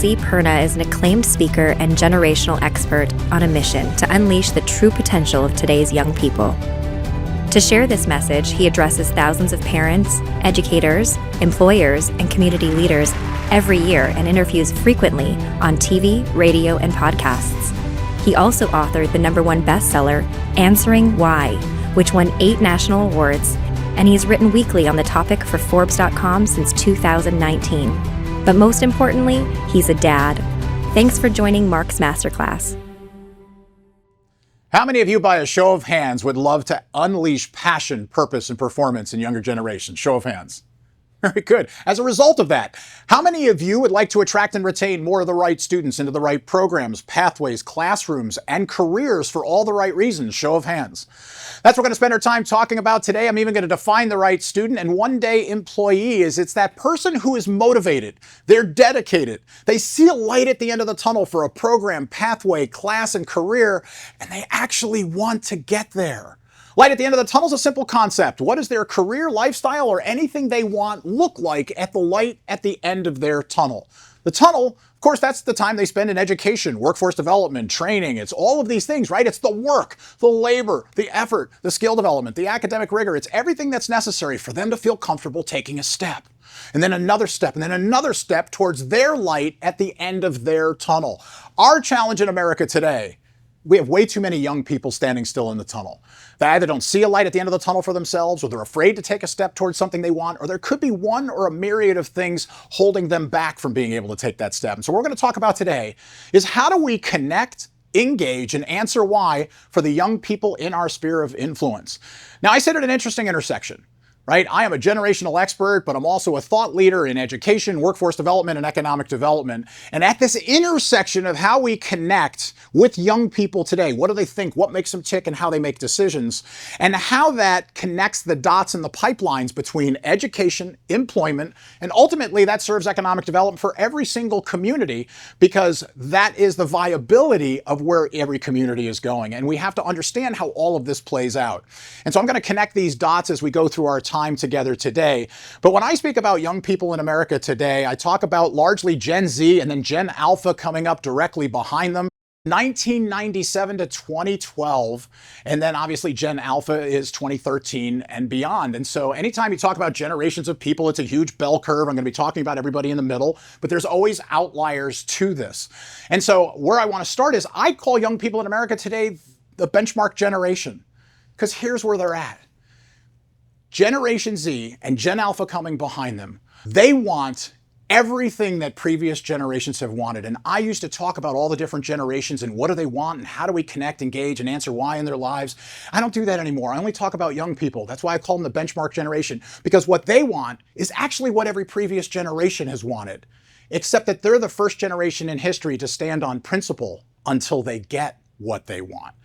Tracy Perna is an acclaimed speaker and generational expert on a mission to unleash the true potential of today's young people. To share this message, he addresses thousands of parents, educators, employers, and community leaders every year and interviews frequently on TV, radio, and podcasts. He also authored the #1 bestseller, Answering Why, which won 8 national awards, and he's written weekly on the topic for Forbes.com since 2019. But most importantly, he's a dad. Thanks for joining Mark's Masterclass. How many of you, by a show of hands, would love to unleash passion, purpose, and performance in younger generations? Show of hands. Very good. As a result of that, how many of you would like to attract and retain more of the right students into the right programs, pathways, classrooms, and careers for all the right reasons? Show of hands. That's what we're going to spend our time talking about today. I'm even going to define the right student and one-day employee is it's that person who is motivated. They're dedicated. They see a light at the end of the tunnel for a program, pathway, class, and career, and they actually want to get there. Light at the end of the tunnel is a simple concept. What does their career, lifestyle, or anything they want look like at the light at the end of their tunnel? The tunnel, of course, that's the time they spend in education, workforce development, training. It's all of these things, right? It's the work, the labor, the effort, the skill development, the academic rigor. It's everything that's necessary for them to feel comfortable taking a step. And then another step, and then another step towards their light at the end of their tunnel. Our challenge in America today, we have way too many young people standing still in the tunnel. They either don't see a light at the end of the tunnel for themselves, or they're afraid to take a step towards something they want, or there could be one or a myriad of things holding them back from being able to take that step. And so what we're going to talk about today is how do we connect, engage, and answer why for the young people in our sphere of influence. Now, I sit at an interesting intersection. Right? I am a generational expert, but I'm also a thought leader in education, workforce development, and economic development. And at this intersection of how we connect with young people today, what do they think, what makes them tick, and how they make decisions, and how that connects the dots and the pipelines between education, employment, and ultimately that serves economic development for every single community, because that is the viability of where every community is going. And we have to understand how all of this plays out. And so I'm going to connect these dots as we go through our time together today. But when I speak about young people in America today, I talk about largely Gen Z and then Gen Alpha coming up directly behind them. 1997 to 2012, and then obviously Gen Alpha is 2013 and beyond. And so anytime you talk about generations of people, it's a huge bell curve. I'm going to be talking about everybody in the middle, but there's always outliers to this. And so where I want to start is I call young people in America today the benchmark generation, because here's where they're at. Generation Z and Gen Alpha coming behind them, they want everything that previous generations have wanted. And I used to talk about all the different generations and what do they want and how do we connect, engage, and answer why in their lives. I don't do that anymore. I only talk about young people. That's why I call them the benchmark generation, because what they want is actually what every previous generation has wanted, except that they're the first generation in history to stand on principle until they get what they want.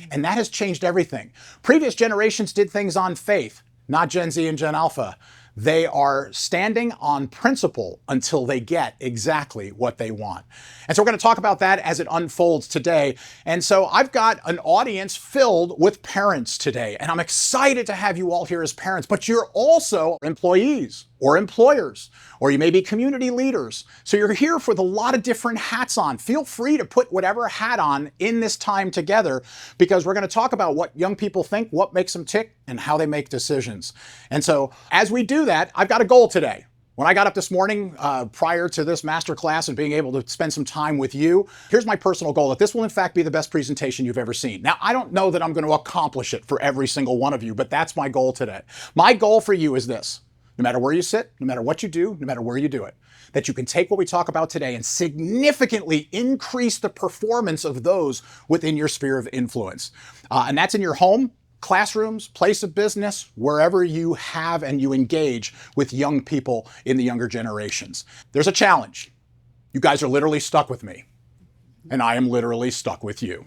And that has changed everything. Previous generations did things on faith. Not Gen Z and Gen Alpha. They are standing on principle until they get exactly what they want. And so we're going to talk about that as it unfolds today. And so I've got an audience filled with parents today, and I'm excited to have you all here as parents, but you're also employees or employers, or you may be community leaders. So you're here with a lot of different hats on. Feel free to put whatever hat on in this time together, because we're going to talk about what young people think, what makes them tick, and how they make decisions. And so as we do that, I've got a goal today. When I got up this morning prior to this masterclass and being able to spend some time with you, here's my personal goal, that this will in fact be the best presentation you've ever seen. Now, I don't know that I'm going to accomplish it for every single one of you, but that's my goal today. My goal for you is this: no matter where you sit, no matter what you do, no matter where you do it, that you can take what we talk about today and significantly increase the performance of those within your sphere of influence. And that's in your home, classrooms, place of business, wherever you have and you engage with young people in the younger generations. There's a challenge. You guys are literally stuck with me. and I am literally stuck with you.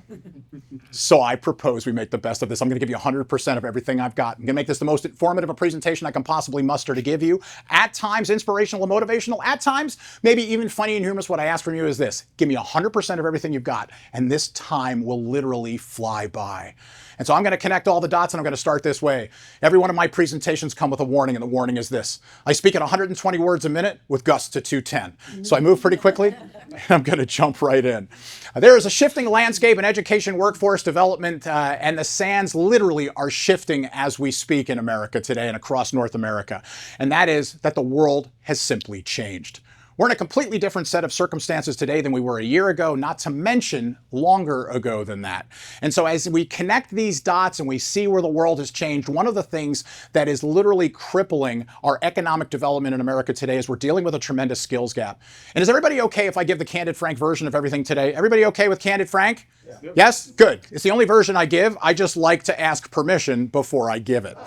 So I propose we make the best of this. I'm going to give you 100% of everything I've got. I'm going to make this the most informative a presentation I can possibly muster to give you. At times inspirational and motivational, at times maybe even funny and humorous. What I ask from you is this: give me 100% of everything you've got, and this time will literally fly by. And so I'm going to connect all the dots, and I'm going to start this way. Every one of my presentations come with a warning, and the warning is this: I speak at 120 words a minute with gusts to 210. So I move pretty quickly, and I'm going to jump right in. There is a shifting landscape in education, workforce development, and the sands literally are shifting as we speak in America today and across North America. And that is that the world has simply changed. We're in a completely different set of circumstances today than we were a year ago, not to mention longer ago than that. And so as we connect these dots and we see where the world has changed, one of the things that is literally crippling our economic development in America today is we're dealing with a tremendous skills gap. And is everybody okay if I give the candid frank version of everything today? Everybody okay with candid frank? Yeah. Yes? Good. It's the only version I give. I just like to ask permission before I give it.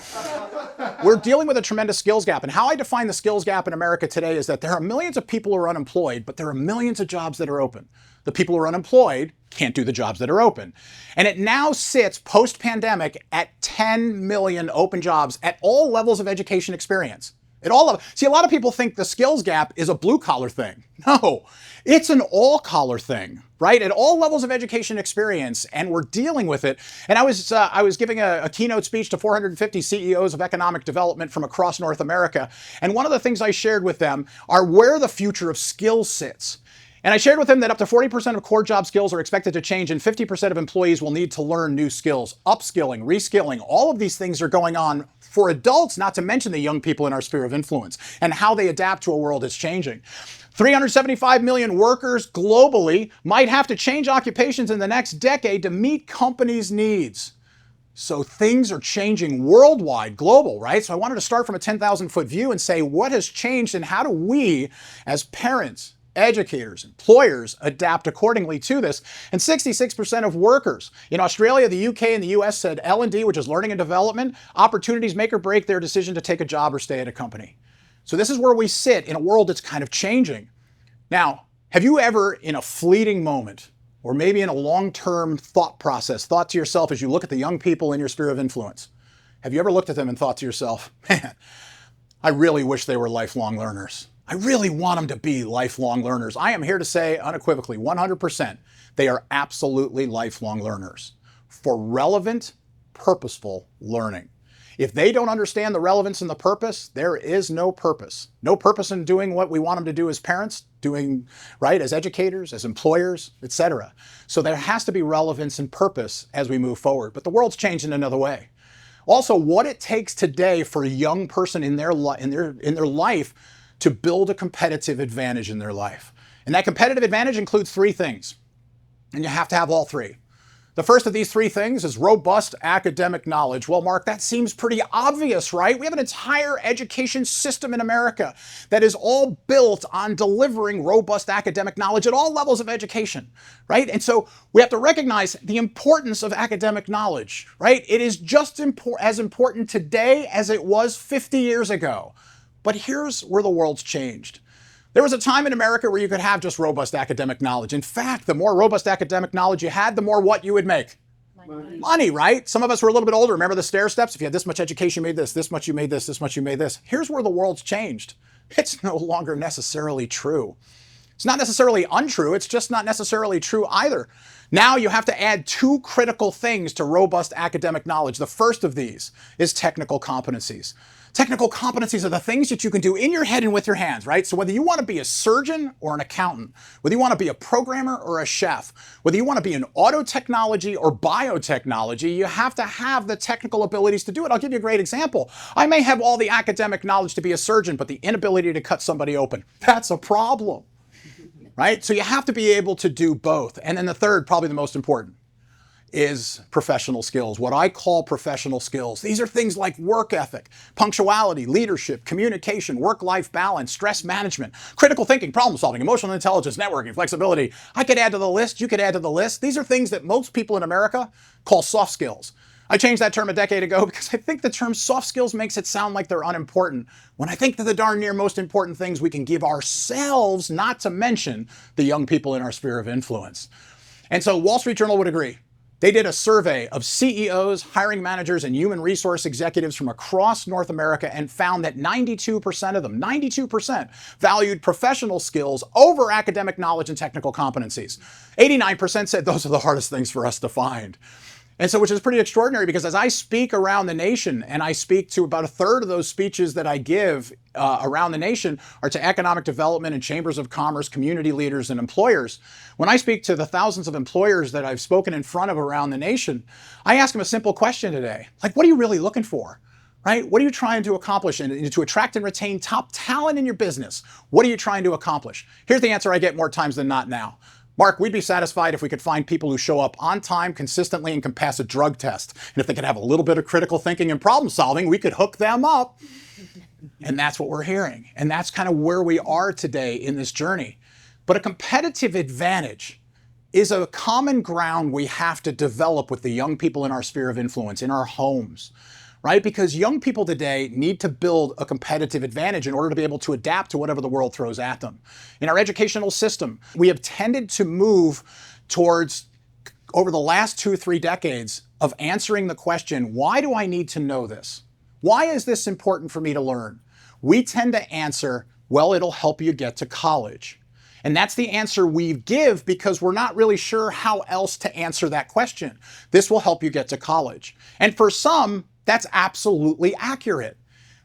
We're dealing with a tremendous skills gap. And how I define the skills gap in America today is that there are millions of people who are unemployed, but there are millions of jobs that are open. The people who are unemployed can't do the jobs that are open. And it now sits post-pandemic at 10 million open jobs at all levels of education experience. See, a lot of people think the skills gap is a blue-collar thing. No, it's an all-collar thing, right? At all levels of education experience, and we're dealing with it. And I was giving a keynote speech to 450 CEOs of economic development from across North America, and one of the things I shared with them are where the future of skills sits. And I shared with them that up to 40% of core job skills are expected to change, and 50% of employees will need to learn new skills. Upskilling, reskilling, all of these things are going on for adults, not to mention the young people in our sphere of influence, and how they adapt to a world that's changing. 375 million workers globally might have to change occupations in the next decade to meet companies' needs. So things are changing worldwide, global, right? So I wanted to start from a 10,000-foot view and say, what has changed, and how do we, as parents, educators, employers, adapt accordingly to this? And 66% of workers in Australia, the UK, and the US said L&D, which is learning and development, opportunities make or break their decision to take a job or stay at a company. So this is where we sit in a world that's kind of changing. Now, have you ever, in a fleeting moment, or maybe in a long-term thought process, thought to yourself as you look at the young people in your sphere of influence, have you ever looked at them and thought to yourself, man, I really wish they were lifelong learners. I really want them to be lifelong learners. I am here to say unequivocally, 100%, they are absolutely lifelong learners for relevant, purposeful learning. If they don't understand the relevance and the purpose, there is no purpose. No purpose in doing what we want them to do as parents, doing right as educators, as employers, etc. So there has to be relevance and purpose as we move forward. But the world's changed in another way. Also, what it takes today for a young person in their life to build a competitive advantage in their life. And that competitive advantage includes three things. And you have to have all three. The first of these three things is robust academic knowledge. Well, Mark, that seems pretty obvious, right? We have an entire education system in America that is all built on delivering robust academic knowledge at all levels of education, right? And so we have to recognize the importance of academic knowledge, right? It is just as important today as it was 50 years ago. But here's where the world's changed. There was a time in America where you could have just robust academic knowledge. In fact, the more robust academic knowledge you had, the more what you would make? Money, right? Some of us were a little bit older. Remember the stair steps? If you had this much education, you made this much you made this much you made this. Here's where the world's changed. It's no longer necessarily true. It's not necessarily untrue. It's just not necessarily true either. Now you have to add two critical things to robust academic knowledge. The first of these is technical competencies. Technical competencies are the things that you can do in your head and with your hands, right? So whether you want to be a surgeon or an accountant, whether you want to be a programmer or a chef, whether you want to be in auto technology or biotechnology, you have to have the technical abilities to do it. I'll give you a great example. I may have all the academic knowledge to be a surgeon, but the inability to cut somebody open, that's a problem, right? So you have to be able to do both. And then the third, probably the most important, is professional skills, what I call professional skills. These are things like work ethic, punctuality, leadership, communication, work-life balance, stress management, critical thinking, problem solving, emotional intelligence, networking, flexibility. I could add to the list, you could add to the list. These are things that most people in America call soft skills. I changed that term a decade ago because I think the term soft skills makes it sound like they're unimportant, when I think that the darn near most important things we can give ourselves, not to mention the young people in our sphere of influence. And so Wall Street Journal would agree. They did a survey of CEOs, hiring managers, and human resource executives from across North America and found that 92% of them, 92%, valued professional skills over academic knowledge and technical competencies. 89% said those are the hardest things for us to find. And so, which is pretty extraordinary, because as I speak around the nation, and I speak to about a third of those speeches that I give around the nation are to economic development and chambers of commerce, community leaders, and employers. When I speak to the thousands of employers that I've spoken in front of around the nation, I ask them a simple question today. Like, what are you really looking for? Right? What are you trying to accomplish? And to attract and retain top talent in your business, what are you trying to accomplish? Here's the answer I get more times than not now. Mark, we'd be satisfied if we could find people who show up on time, consistently, and can pass a drug test. And if they could have a little bit of critical thinking and problem solving, we could hook them up. And that's what we're hearing. And that's kind of where we are today in this journey. But a competitive advantage is a common ground we have to develop with the young people in our sphere of influence, in our homes. Right? Because young people today need to build a competitive advantage in order to be able to adapt to whatever the world throws at them. In our educational system, we have tended to move towards, over the last 2-3 decades, of answering the question, why do I need to know this? Why is this important for me to learn? We tend to answer, well, it'll help you get to college. And that's the answer we give because we're not really sure how else to answer that question. This will help you get to college. And for some, that's absolutely accurate.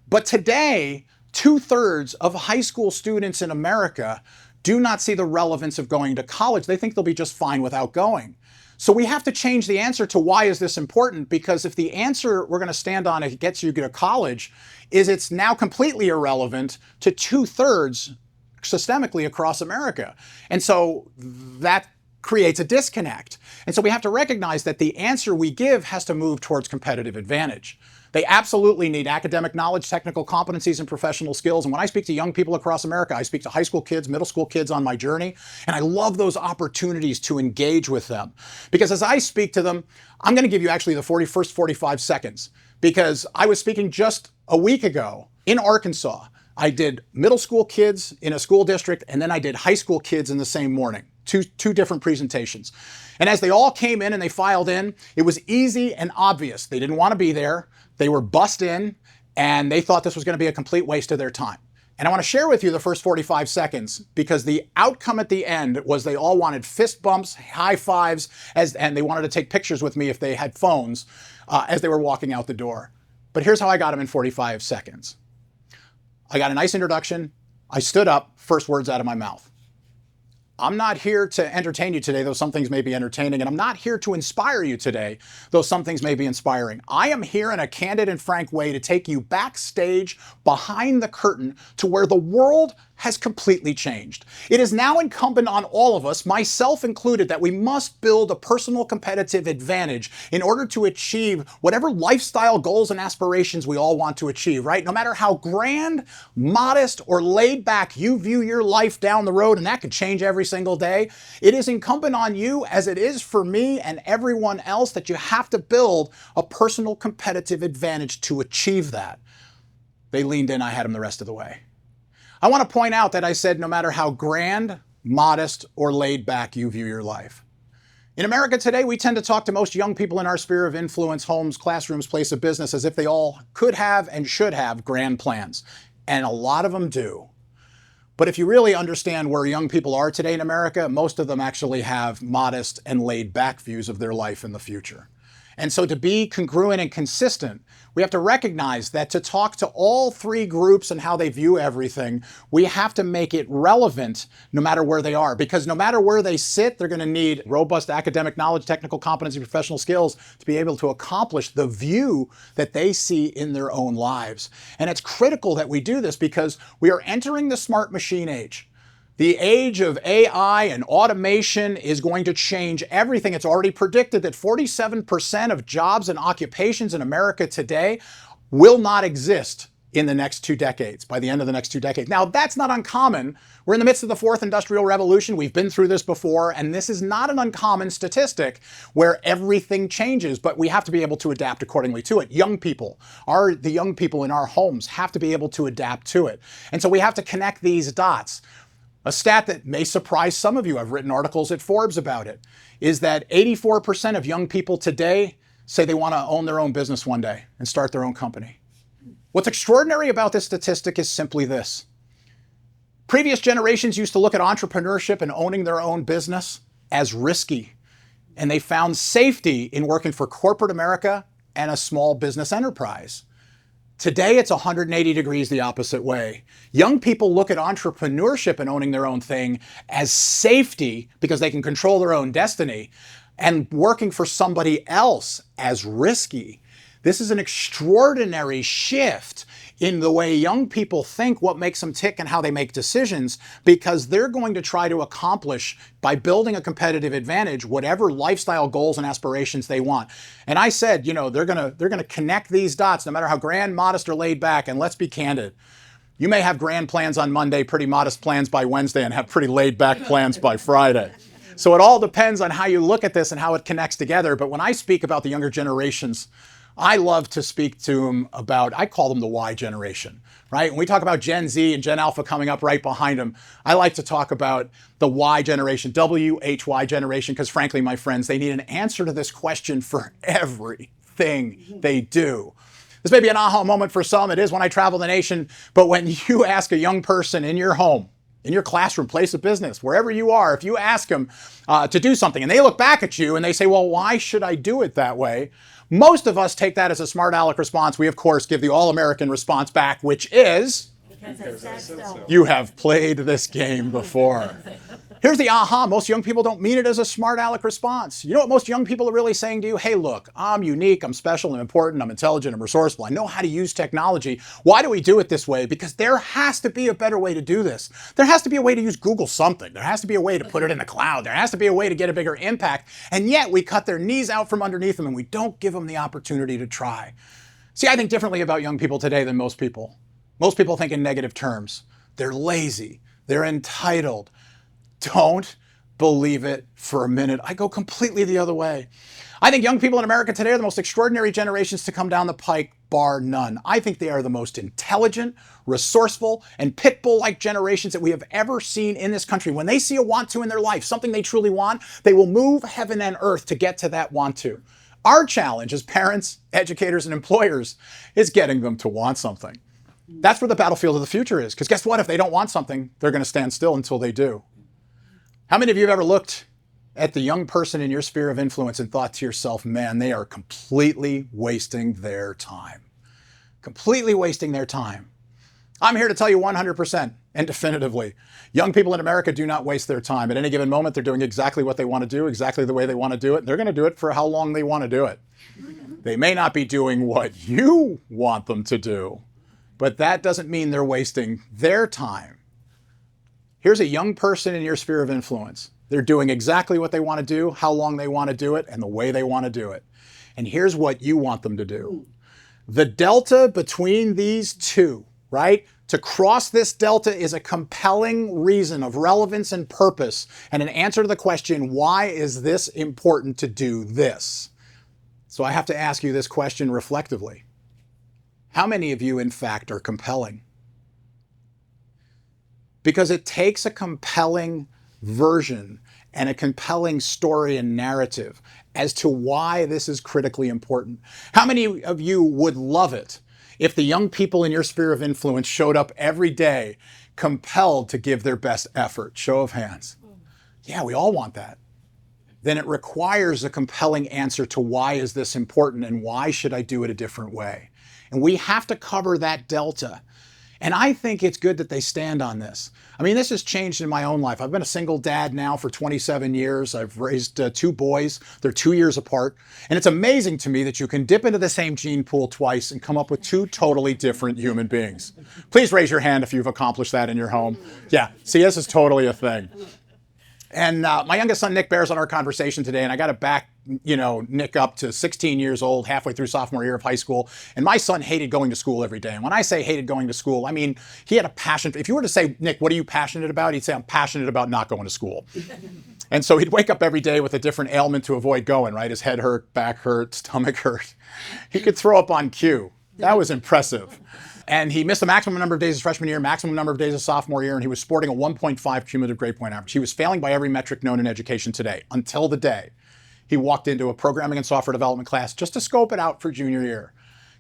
But today, 2/3 of high school students in America do not see the relevance of going to college. They think they'll be just fine without going. So we have to change the answer to why is this important? Because if the answer we're going to stand on if it gets you to college is it's now completely irrelevant to 2/3 systemically across America. And so that creates a disconnect. And so we have to recognize that the answer we give has to move towards competitive advantage. They absolutely need academic knowledge, technical competencies, and professional skills. And when I speak to young people across America, I speak to high school kids, middle school kids on my journey, and I love those opportunities to engage with them. Because as I speak to them, I'm going to give you actually the first 45 seconds, because I was speaking just a week ago in Arkansas. I did middle school kids in a school district, and then I did high school kids in the same morning. Two different presentations. And as they all came in and they filed in, it was easy and obvious. They didn't want to be there. They were bussed in, and they thought this was going to be a complete waste of their time. And I want to share with you the first 45 seconds, because the outcome at the end was they all wanted fist bumps, high fives, and they wanted to take pictures with me if they had phones as they were walking out the door. But here's how I got them in 45 seconds. I got a nice introduction. I stood up, first words out of my mouth. I'm not here to entertain you today, though some things may be entertaining, and I'm not here to inspire you today, though some things may be inspiring. I am here in a candid and frank way to take you backstage, behind the curtain, to where the world has completely changed. It is now incumbent on all of us, myself included, that we must build a personal competitive advantage in order to achieve whatever lifestyle goals and aspirations we all want to achieve, right? No matter how grand, modest, or laid back you view your life down the road, and that could change every single day, it is incumbent on you, as it is for me and everyone else, that you have to build a personal competitive advantage to achieve that. They leaned in, I had them the rest of the way. I want to point out that I said no matter how grand, modest, or laid back you view your life. In America today, we tend to talk to most young people in our sphere of influence, homes, classrooms, place of business, as if they all could have and should have grand plans. And a lot of them do. But if you really understand where young people are today in America, most of them actually have modest and laid back views of their life in the future. And so to be congruent and consistent, we have to recognize that to talk to all three groups and how they view everything, we have to make it relevant no matter where they are. Because no matter where they sit, they're going to need robust academic knowledge, technical competency, professional skills to be able to accomplish the view that they see in their own lives. And it's critical that we do this because we are entering the smart machine age. The age of AI and automation is going to change everything. It's already predicted that 47% of jobs and occupations in America today will not exist in the next 2 decades, by the end of the next 2 decades. Now, that's not uncommon. We're in the midst of the fourth industrial revolution. We've been through this before, and this is not an uncommon statistic where everything changes, but we have to be able to adapt accordingly to it. Young people, the young people in our homes have to be able to adapt to it. And so we have to connect these dots. A stat that may surprise some of you, I've written articles at Forbes about it, is that 84% of young people today say they want to own their own business one day and start their own company. What's extraordinary about this statistic is simply this. Previous generations used to look at entrepreneurship and owning their own business as risky, and they found safety in working for corporate America and a small business enterprise. Today, it's 180 degrees the opposite way. Young people look at entrepreneurship and owning their own thing as safety because they can control their own destiny, and working for somebody else as risky. This is an extraordinary shift in the way young people think, what makes them tick, and how they make decisions, because they're going to try to accomplish, by building a competitive advantage, whatever lifestyle goals and aspirations they want. And I said, they're gonna connect these dots, no matter how grand, modest, or laid back. And let's be candid. You may have grand plans on Monday, pretty modest plans by Wednesday, and have pretty laid back plans by Friday. So it all depends on how you look at this and how it connects together. But when I speak about the younger generations, I love to speak to them about, I call them the Y generation, right? When we talk about Gen Z and Gen Alpha coming up right behind them, I like to talk about the Y generation, WHY generation, because frankly, my friends, they need an answer to this question for everything they do. This may be an aha moment for some. It is when I travel the nation. But when you ask a young person in your home, in your classroom, place of business, wherever you are, if you ask them to do something and they look back at you and they say, well, why should I do it that way? Most of us take that as a smart aleck response. We, of course, give the all-American response back, which is, because I said so. You have played this game before. Here's the aha. Most young people don't mean it as a smart aleck response. You know what most young people are really saying to you? Hey, look, I'm unique, I'm special, I'm important, I'm intelligent, I'm resourceful, I know how to use technology. Why do we do it this way? Because there has to be a better way to do this. There has to be a way to use Google something. There has to be a way to put it in the cloud. There has to be a way to get a bigger impact. And yet we cut their knees out from underneath them and we don't give them the opportunity to try. See, I think differently about young people today than most people. Most people think in negative terms. They're lazy. They're entitled. Don't believe it for a minute. I go completely the other way. I think young people in America today are the most extraordinary generations to come down the pike, bar none. I think they are the most intelligent, resourceful, and pit bull-like generations that we have ever seen in this country. When they see a want to in their life, something they truly want, they will move heaven and earth to get to that want to. Our challenge as parents, educators, and employers is getting them to want something. That's where the battlefield of the future is. Because guess what? If they don't want something, they're going to stand still until they do. How many of you have ever looked at the young person in your sphere of influence and thought to yourself, man, they are completely wasting their time. Completely wasting their time. I'm here to tell you 100% and definitively, young people in America do not waste their time. At any given moment, they're doing exactly what they want to do, exactly the way they want to do it. They're going to do it for how long they want to do it. They may not be doing what you want them to do, but that doesn't mean they're wasting their time. Here's a young person in your sphere of influence. They're doing exactly what they want to do, how long they want to do it, and the way they want to do it. And here's what you want them to do. The delta between these two, right? To cross this delta is a compelling reason of relevance and purpose, and an answer to the question, why is this important to do this? So I have to ask you this question reflectively. How many of you, in fact, are compelling? Because it takes a compelling version and a compelling story and narrative as to why this is critically important. How many of you would love it if the young people in your sphere of influence showed up every day compelled to give their best effort? Show of hands. Yeah, we all want that. Then it requires a compelling answer to why is this important and why should I do it a different way? And we have to cover that delta. And I think it's good that they stand on this. I mean, this has changed in my own life. I've been a single dad now for 27 years. I've raised two boys. They're 2 years apart. And it's amazing to me that you can dip into the same gene pool twice and come up with two totally different human beings. Please raise your hand if you've accomplished that in your home. Yeah, see, this is totally a thing. And my youngest son, Nick, bears on our conversation today, and I got to back, Nick up to 16 years old, halfway through sophomore year of high school. And my son hated going to school every day. And when I say hated going to school, I mean, he had a passion. If you were to say, Nick, what are you passionate about? He'd say, I'm passionate about not going to school. And so he'd wake up every day with a different ailment to avoid going, right? His head hurt, back hurt, stomach hurt. He could throw up on cue. That was impressive. And he missed the maximum number of days his freshman year, maximum number of days his sophomore year, and he was sporting a 1.5 cumulative grade point average. He was failing by every metric known in education today, until the day he walked into a programming and software development class just to scope it out for junior year.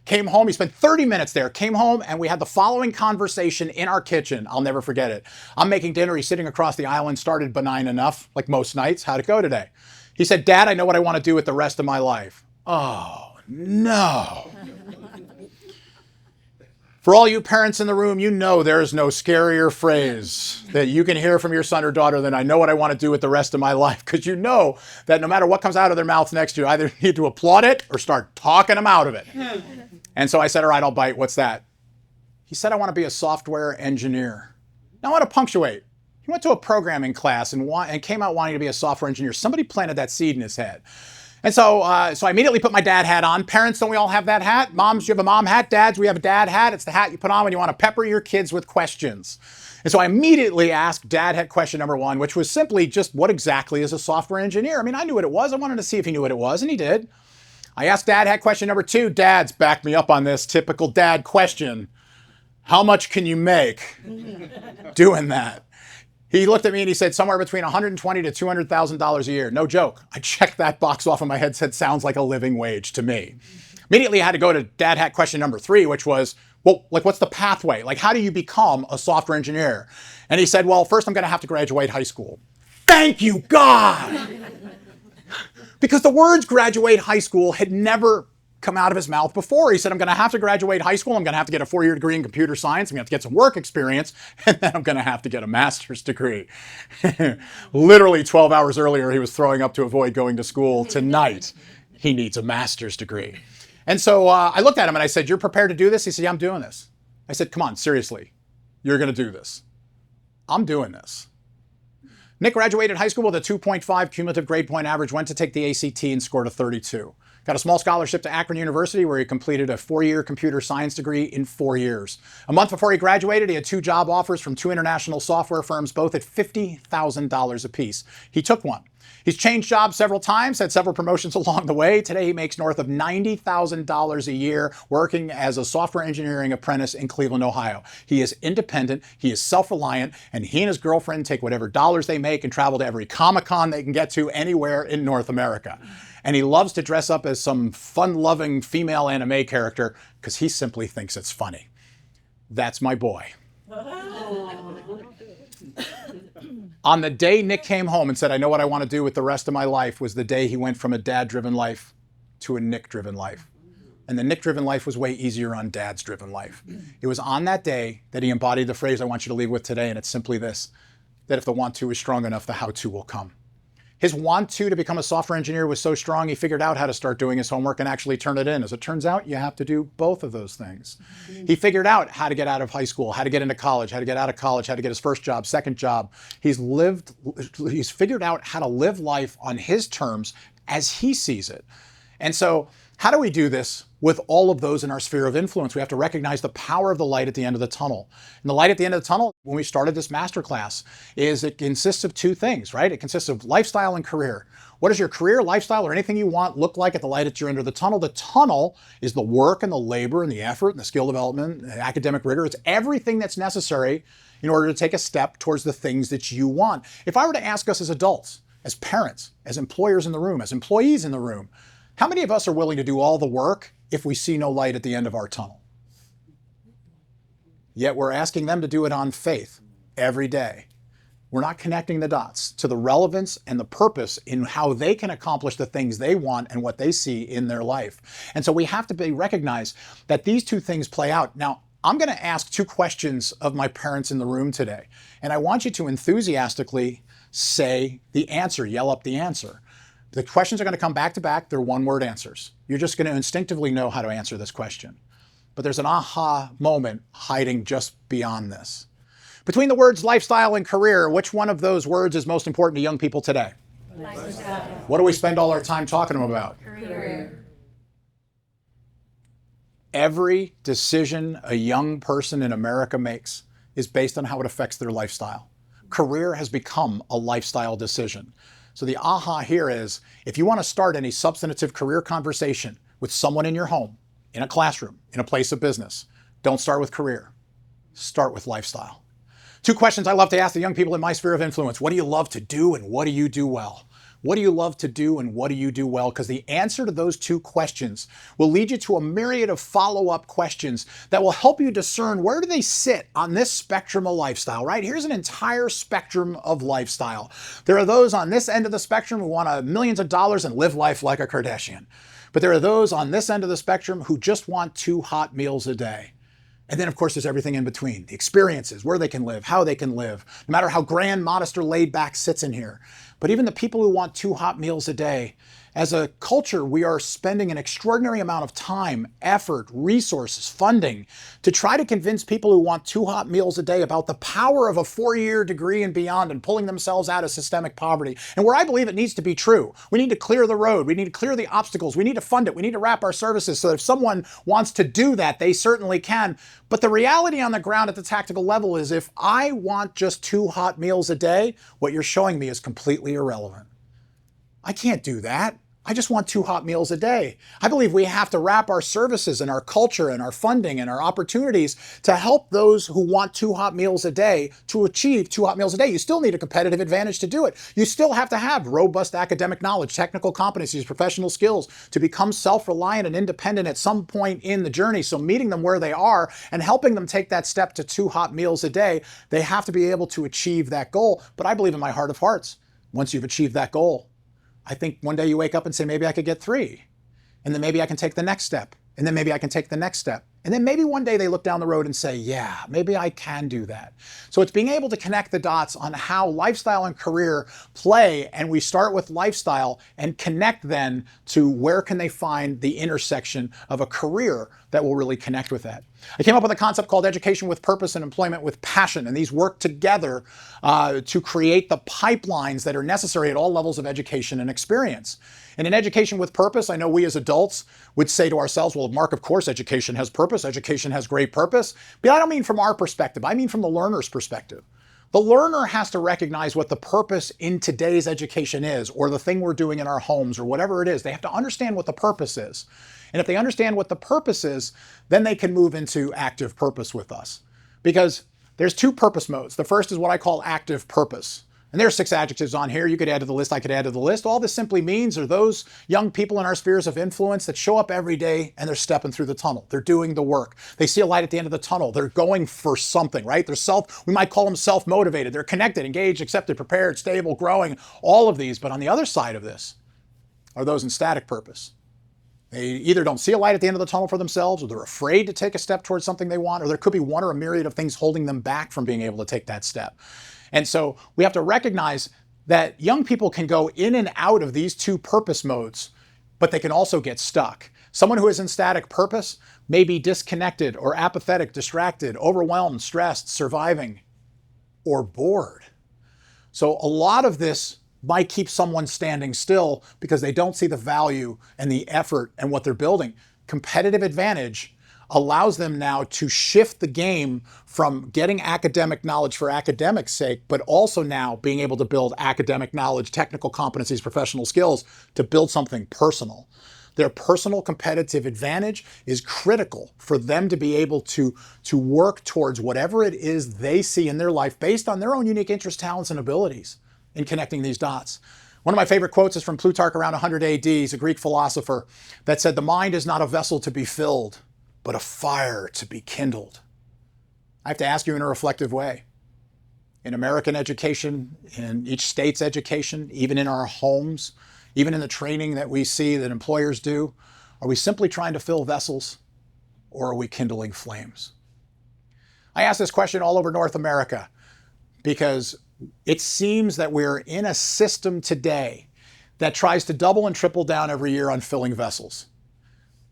Came home, he spent 30 minutes there, came home, and we had the following conversation in our kitchen. I'll never forget it. I'm making dinner, he's sitting across the aisle and started benign enough, like most nights. How'd it go today? He said, Dad, I know what I want to do with the rest of my life. Oh, no. For all you parents in the room, you know there is no scarier phrase that you can hear from your son or daughter than I know what I want to do with the rest of my life, because you know that no matter what comes out of their mouths next, you either need to applaud it or start talking them out of it. And so I said, all right, I'll bite. What's that? He said, I want to be a software engineer. Now I want to punctuate. He went to a programming class and came out wanting to be a software engineer. Somebody planted that seed in his head. And so I immediately put my dad hat on. Parents, don't we all have that hat? Moms, you have a mom hat. Dads, we have a dad hat. It's the hat you put on when you want to pepper your kids with questions. And so I immediately asked dad hat question number one, which was simply just what exactly is a software engineer? I mean, I knew what it was. I wanted to see if he knew what it was, and he did. I asked dad hat question number two. Dads, back me up on this typical dad question. How much can you make doing that? He looked at me and he said somewhere between $120,000 to $200,000 a year. No joke. I checked that box off in my head, said sounds like a living wage to me. Immediately I had to go to dad hat question number three, which was, well, like what's the pathway? Like how do you become a software engineer? And he said, well, first I'm going to have to graduate high school. Thank you, God! Because the words graduate high school had never come out of his mouth before. He said, I'm going to have to graduate high school. I'm going to have to get a 4-year degree in computer science. I'm going to have to get some work experience. And then I'm going to have to get a master's degree. Literally 12 hours earlier, he was throwing up to avoid going to school. Tonight, he needs a master's degree. And so I looked at him and I said, you're prepared to do this? He said, yeah, I'm doing this. I said, come on, seriously, you're going to do this. I'm doing this. Nick graduated high school with a 2.5 cumulative grade point average, went to take the ACT and scored a 32. Got a small scholarship to Akron University where he completed a 4-year computer science degree in 4 years. A month before he graduated, he had 2 job offers from 2 international software firms, both at $50,000 apiece. He took one. He's changed jobs several times, had several promotions along the way. Today he makes north of $90,000 a year working as a software engineering apprentice in Cleveland, Ohio. He is independent, he is self-reliant, and he and his girlfriend take whatever dollars they make and travel to every Comic-Con they can get to anywhere in North America. And he loves to dress up as some fun-loving female anime character because he simply thinks it's funny. That's my boy. On the day Nick came home and said, I know what I want to do with the rest of my life, was the day he went from a dad-driven life to a Nick-driven life. And the Nick-driven life was way easier on Dad's driven life. It was on that day that he embodied the phrase I want you to leave with today, and it's simply this, that if the want-to is strong enough, the how-to will come. His want-to become a software engineer was so strong, he figured out how to start doing his homework and actually turn it in. As it turns out, you have to do both of those things. He figured out how to get out of high school, how to get into college, how to get out of college, how to get his first job, second job. He's figured out how to live life on his terms as he sees it. And so how do we do this with all of those in our sphere of influence? We have to recognize the power of the light at the end of the tunnel. And the light at the end of the tunnel, when we started this masterclass, is it consists of 2 things, right? It consists of lifestyle and career. What does your career, lifestyle, or anything you want look like at the light at your end of the tunnel? The tunnel is the work and the labor and the effort and the skill development, the academic rigor. It's everything that's necessary in order to take a step towards the things that you want. If I were to ask us as adults, as parents, as employers in the room, as employees in the room, how many of us are willing to do all the work if we see no light at the end of our tunnel? Yet we're asking them to do it on faith every day. We're not connecting the dots to the relevance and the purpose in how they can accomplish the things they want and what they see in their life. And so we have to recognize that these 2 things play out. Now, I'm going to ask 2 questions of my parents in the room today. And I want you to enthusiastically say the answer, yell up the answer. The questions are going to come back to back. They're 1-word answers. You're just going to instinctively know how to answer this question. But there's an aha moment hiding just beyond this. Between the words lifestyle and career, which one of those words is most important to young people today? Lifestyle. What do we spend all our time talking to them about? Career. Every decision a young person in America makes is based on how it affects their lifestyle. Career has become a lifestyle decision. So the aha here is, if you want to start any substantive career conversation with someone in your home, in a classroom, in a place of business, Don't start with career. Start with lifestyle. 2 questions I love to ask the young people in my sphere of influence. What do you love to do and what do you do well? What do you love to do and what do you do well? Because the answer to those 2 questions will lead you to a myriad of follow-up questions that will help you discern where do they sit on this spectrum of lifestyle, right? Here's an entire spectrum of lifestyle. There are those on this end of the spectrum who want millions of dollars and live life like a Kardashian. But there are those on this end of the spectrum who just want 2 hot meals a day. And then, of course, there's everything in between, the experiences, where they can live, how they can live, no matter how grand, modest, or laid back sits in here. But even the people who want 2 hot meals a day, as a culture, we are spending an extraordinary amount of time, effort, resources, funding to try to convince people who want 2 hot meals a day about the power of a 4-year degree and beyond and pulling themselves out of systemic poverty. And where I believe it needs to be true, we need to clear the road. We need to clear the obstacles. We need to fund it. We need to wrap our services so that if someone wants to do that, they certainly can. But the reality on the ground at the tactical level is if I want just 2 hot meals a day, what you're showing me is completely irrelevant. I can't do that. I just want 2 hot meals a day. I believe we have to wrap our services and our culture and our funding and our opportunities to help those who want 2 hot meals a day to achieve 2 hot meals a day. You still need a competitive advantage to do it. You still have to have robust academic knowledge, technical competencies, professional skills to become self-reliant and independent at some point in the journey. So meeting them where they are and helping them take that step to 2 hot meals a day, they have to be able to achieve that goal. But I believe in my heart of hearts, once you've achieved that goal, I think one day you wake up and say, maybe I could get 3. And then maybe I can take the next step. And then maybe I can take the next step. And then maybe one day they look down the road and say, yeah, maybe I can do that. So it's being able to connect the dots on how lifestyle and career play. And we start with lifestyle and connect then to where can they find the intersection of a career that will really connect with that. I came up with a concept called education with purpose and employment with passion. And these work together to create the pipelines that are necessary at all levels of education and experience. And in education with purpose, I know we as adults would say to ourselves, well, Mark, of course, education has purpose. Education has great purpose. But I don't mean from our perspective. I mean from the learner's perspective. The learner has to recognize what the purpose in today's education is, or the thing we're doing in our homes, or whatever it is. They have to understand what the purpose is. And if they understand what the purpose is, then they can move into active purpose with us. Because there's 2 purpose modes. The first is what I call active purpose. And there are 6 adjectives on here. You could add to the list, I could add to the list. All this simply means are those young people in our spheres of influence that show up every day and they're stepping through the tunnel. They're doing the work. They see a light at the end of the tunnel. They're going for something, right? We might call them self-motivated. They're connected, engaged, accepted, prepared, stable, growing, all of these. But on the other side of this are those in static purpose. They either don't see a light at the end of the tunnel for themselves, or they're afraid to take a step towards something they want, or there could be one or a myriad of things holding them back from being able to take that step. And so we have to recognize that young people can go in and out of these 2 purpose modes, but they can also get stuck. Someone who is in static purpose may be disconnected or apathetic, distracted, overwhelmed, stressed, surviving, or bored. So a lot of this might keep someone standing still because they don't see the value and the effort and what they're building. Competitive advantage allows them now to shift the game from getting academic knowledge for academic's sake, but also now being able to build academic knowledge, technical competencies, professional skills to build something personal. Their personal competitive advantage is critical for them to be able to work towards whatever it is they see in their life based on their own unique interests, talents, and abilities in connecting these dots. One of my favorite quotes is from Plutarch around 100 AD. He's a Greek philosopher that said, "The mind is not a vessel to be filled, but a fire to be kindled." I have to ask you in a reflective way. In American education, in each state's education, even in our homes, even in the training that we see that employers do, are we simply trying to fill vessels, or are we kindling flames? I ask this question all over North America because it seems that we're in a system today that tries to double and triple down every year on filling vessels.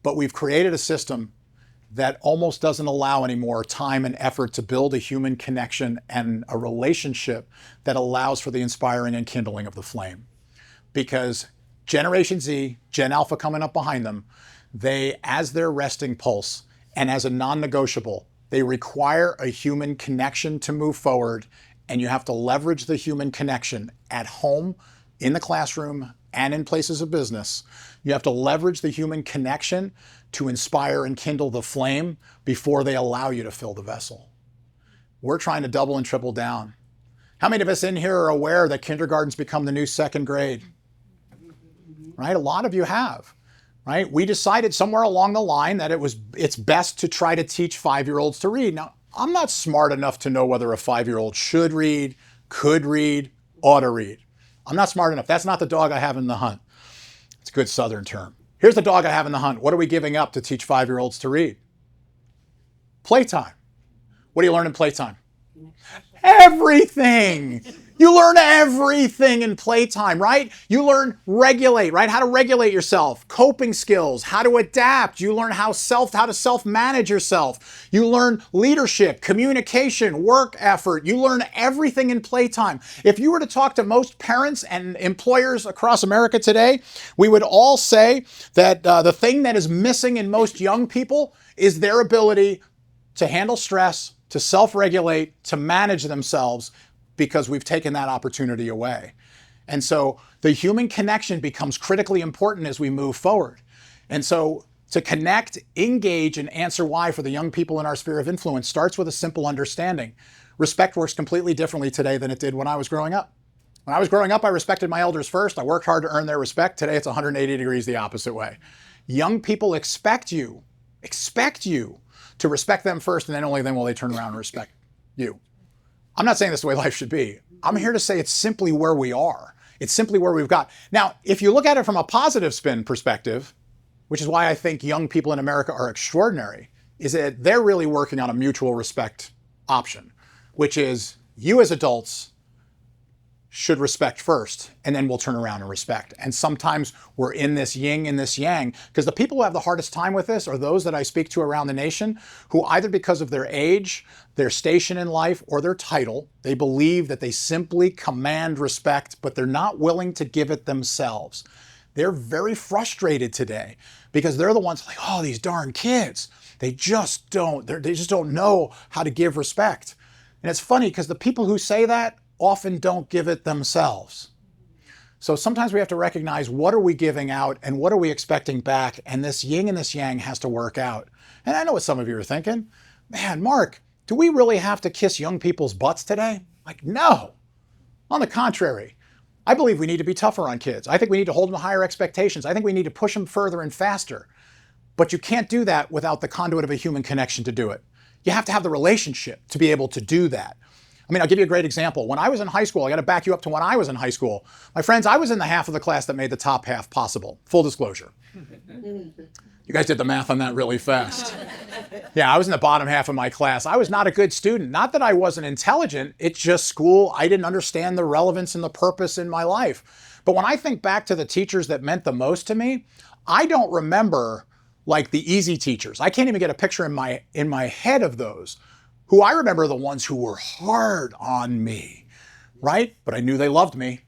But we've created a system that almost doesn't allow any more time and effort to build a human connection and a relationship that allows for the inspiring and kindling of the flame. Because Generation Z, Gen Alpha coming up behind them, they, as their resting pulse and as a non-negotiable, they require a human connection to move forward, and you have to leverage the human connection at home, in the classroom, and in places of business. You have to leverage the human connection to inspire and kindle the flame before they allow you to fill the vessel. We're trying to double and triple down. How many of us in here are aware that kindergarten's become the new second grade? Right? A lot of you have. Right? We decided somewhere along the line that it's best to try to teach 5-year-olds to read. Now, I'm not smart enough to know whether a 5-year-old should read, could read, ought to read. I'm not smart enough. That's not the dog I have in the hunt. It's a good Southern term. Here's the dog I have in the hunt. What are we giving up to teach 5-year-olds to read? Playtime. What do you learn in playtime? Everything. You learn everything in playtime, right? You learn regulate, right? How to regulate yourself, coping skills, how to adapt. You learn how to self-manage yourself. You learn leadership, communication, work effort. You learn everything in playtime. If you were to talk to most parents and employers across America today, we would all say that the thing that is missing in most young people is their ability to handle stress, to self-regulate, to manage themselves, because we've taken that opportunity away. And so the human connection becomes critically important as we move forward. And so to connect, engage, and answer why for the young people in our sphere of influence starts with a simple understanding. Respect works completely differently today than it did when I was growing up. When I was growing up, I respected my elders first. I worked hard to earn their respect. Today, it's 180 degrees the opposite way. Young people expect you to respect them first, and then only then will they turn around and respect you. I'm not saying this is the way life should be. I'm here to say it's simply where we are. It's simply where we've got. Now, if you look at it from a positive spin perspective, which is why I think young people in America are extraordinary, is that they're really working on a mutual respect option, which is you as adults should respect first, and then we'll turn around and respect. And sometimes we're in this yin and this yang, because the people who have the hardest time with this are those that I speak to around the nation who either because of their age, their station in life, or their title, they believe that they simply command respect, but they're not willing to give it themselves. They're very frustrated today because they're the ones like, oh, these darn kids, they just don't know how to give respect. And it's funny because the people who say that often don't give it themselves. So sometimes we have to recognize what are we giving out and what are we expecting back, and this yin and this yang has to work out. And I know what some of you are thinking, man, Mark, do we really have to kiss young people's butts today? Like, no. On the contrary, I believe we need to be tougher on kids. I think we need to hold them to higher expectations. I think we need to push them further and faster. But you can't do that without the conduit of a human connection to do it. You have to have the relationship to be able to do that. I mean, I'll give you a great example. When I was in high school, I got to back you up to when I was in high school. My friends, I was in the half of the class that made the top half possible. Full disclosure. You guys did the math on that really fast. Yeah, I was in the bottom half of my class. I was not a good student. Not that I wasn't intelligent. It's just school. I didn't understand the relevance and the purpose in my life. But when I think back to the teachers that meant the most to me, I don't remember like the easy teachers. I can't even get a picture in my head of those. Who I remember the ones who were hard on me, right? But I knew they loved me,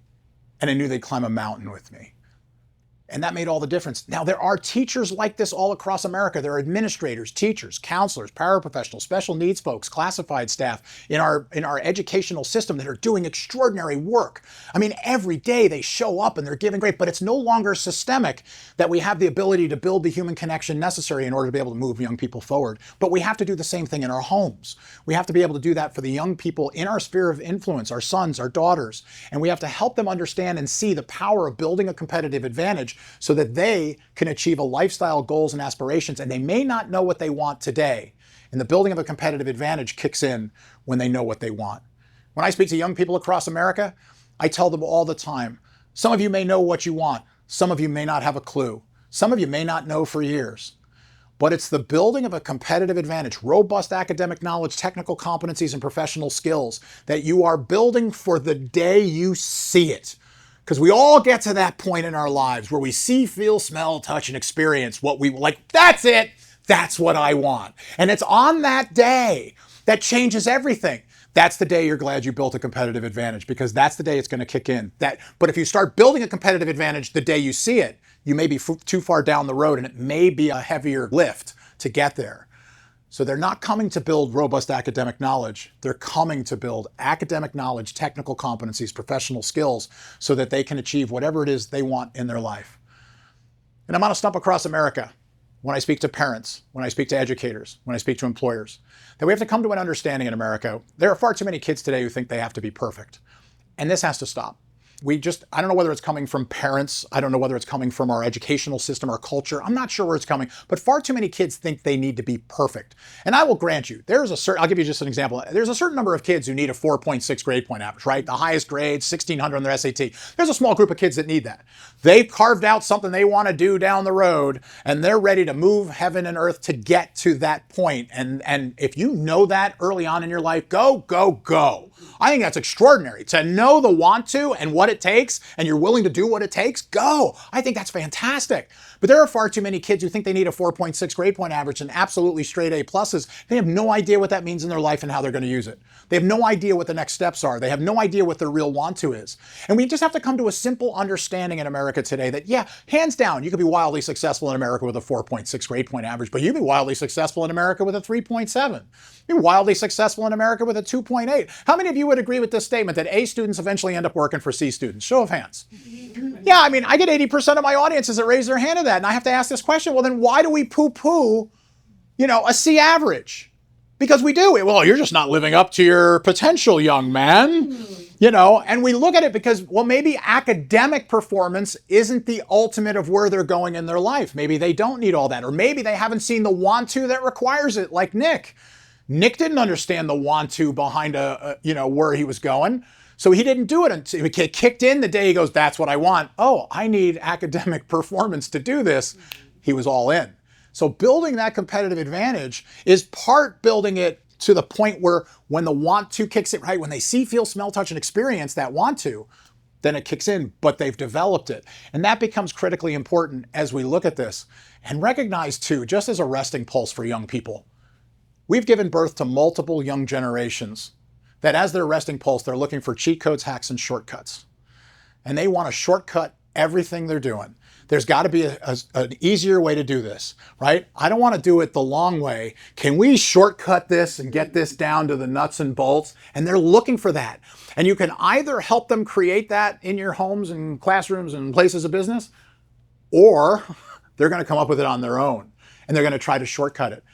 and I knew they'd climb a mountain with me. And that made all the difference. Now, there are teachers like this all across America. There are administrators, teachers, counselors, paraprofessionals, special needs folks, classified staff in our educational system that are doing extraordinary work. I mean, every day they show up and they're giving great, but it's no longer systemic that we have the ability to build the human connection necessary in order to be able to move young people forward. But we have to do the same thing in our homes. We have to be able to do that for the young people in our sphere of influence, our sons, our daughters, and we have to help them understand and see the power of building a competitive advantage so that they can achieve a lifestyle, goals, and aspirations, and they may not know what they want today. And the building of a competitive advantage kicks in when they know what they want. When I speak to young people across America, I tell them all the time, some of you may know what you want. Some of you may not have a clue. Some of you may not know for years. But it's the building of a competitive advantage, robust academic knowledge, technical competencies, and professional skills that you are building for the day you see it. Because we all get to that point in our lives where we see, feel, smell, touch, and experience what we like. That's it. That's what I want. And it's on that day that changes everything. That's the day you're glad you built a competitive advantage, because that's the day it's going to kick in. But if you start building a competitive advantage the day you see it, you may be too far down the road and it may be a heavier lift to get there. So they're not coming to build robust academic knowledge. They're coming to build academic knowledge, technical competencies, professional skills, so that they can achieve whatever it is they want in their life. And I'm on a stump across America. when I speak to parents, when I speak to educators, when I speak to employers, that we have to come to an understanding in America. There are far too many kids today who think they have to be perfect. And this has to stop. I don't know whether it's coming from parents. I don't know whether it's coming from our educational system, our culture. I'm not sure where it's coming, but far too many kids think they need to be perfect. And I will grant you, I'll give you just an example. There's a certain number of kids who need a 4.6 grade point average, right? The highest grade, 1600 on their SAT. There's a small group of kids that need that. They've carved out something they want to do down the road, and they're ready to move heaven and earth to get to that point. And if you know that early on in your life, go, go, go. I think that's extraordinary. To know the want to and what it takes, and you're willing to do what it takes, go. I think that's fantastic. But there are far too many kids who think they need a 4.6 grade point average and absolutely straight A pluses. They have no idea what that means in their life and how they're going to use it. They have no idea what the next steps are. They have no idea what their real want to is. And we just have to come to a simple understanding in America today that, yeah, hands down, you could be wildly successful in America with a 4.6 grade point average, but you'd be wildly successful in America with a 3.7. You'd be wildly successful in America with a 2.8. How many of you would agree with this statement that A students eventually end up working for C students? Show of hands. Yeah, I mean, I get 80% of my audiences that raise their hand to that, and I have to ask this question, well, then why do we poo-poo, a C average? Because we do. Well, you're just not living up to your potential, young man. And we look at it because, well, maybe academic performance isn't the ultimate of where they're going in their life. Maybe they don't need all that. Or maybe they haven't seen the want to that requires it, like Nick. Nick didn't understand the want to behind where he was going. So he didn't do it until he kicked in the day he goes, that's what I want. Oh, I need academic performance to do this. He was all in. So building that competitive advantage is part building it to the point where when the want to kicks in, right? When they see, feel, smell, touch, and experience that want to, then it kicks in, but they've developed it. And that becomes critically important as we look at this and recognize too, just as a resting pulse for young people, we've given birth to multiple young generations that as their resting pulse, they're looking for cheat codes, hacks, and shortcuts. And they want to shortcut everything they're doing. There's got to be an easier way to do this, right? I don't want to do it the long way. Can we shortcut this and get this down to the nuts and bolts? And they're looking for that. And you can either help them create that in your homes and classrooms and places of business, or they're going to come up with it on their own and they're going to try to shortcut it.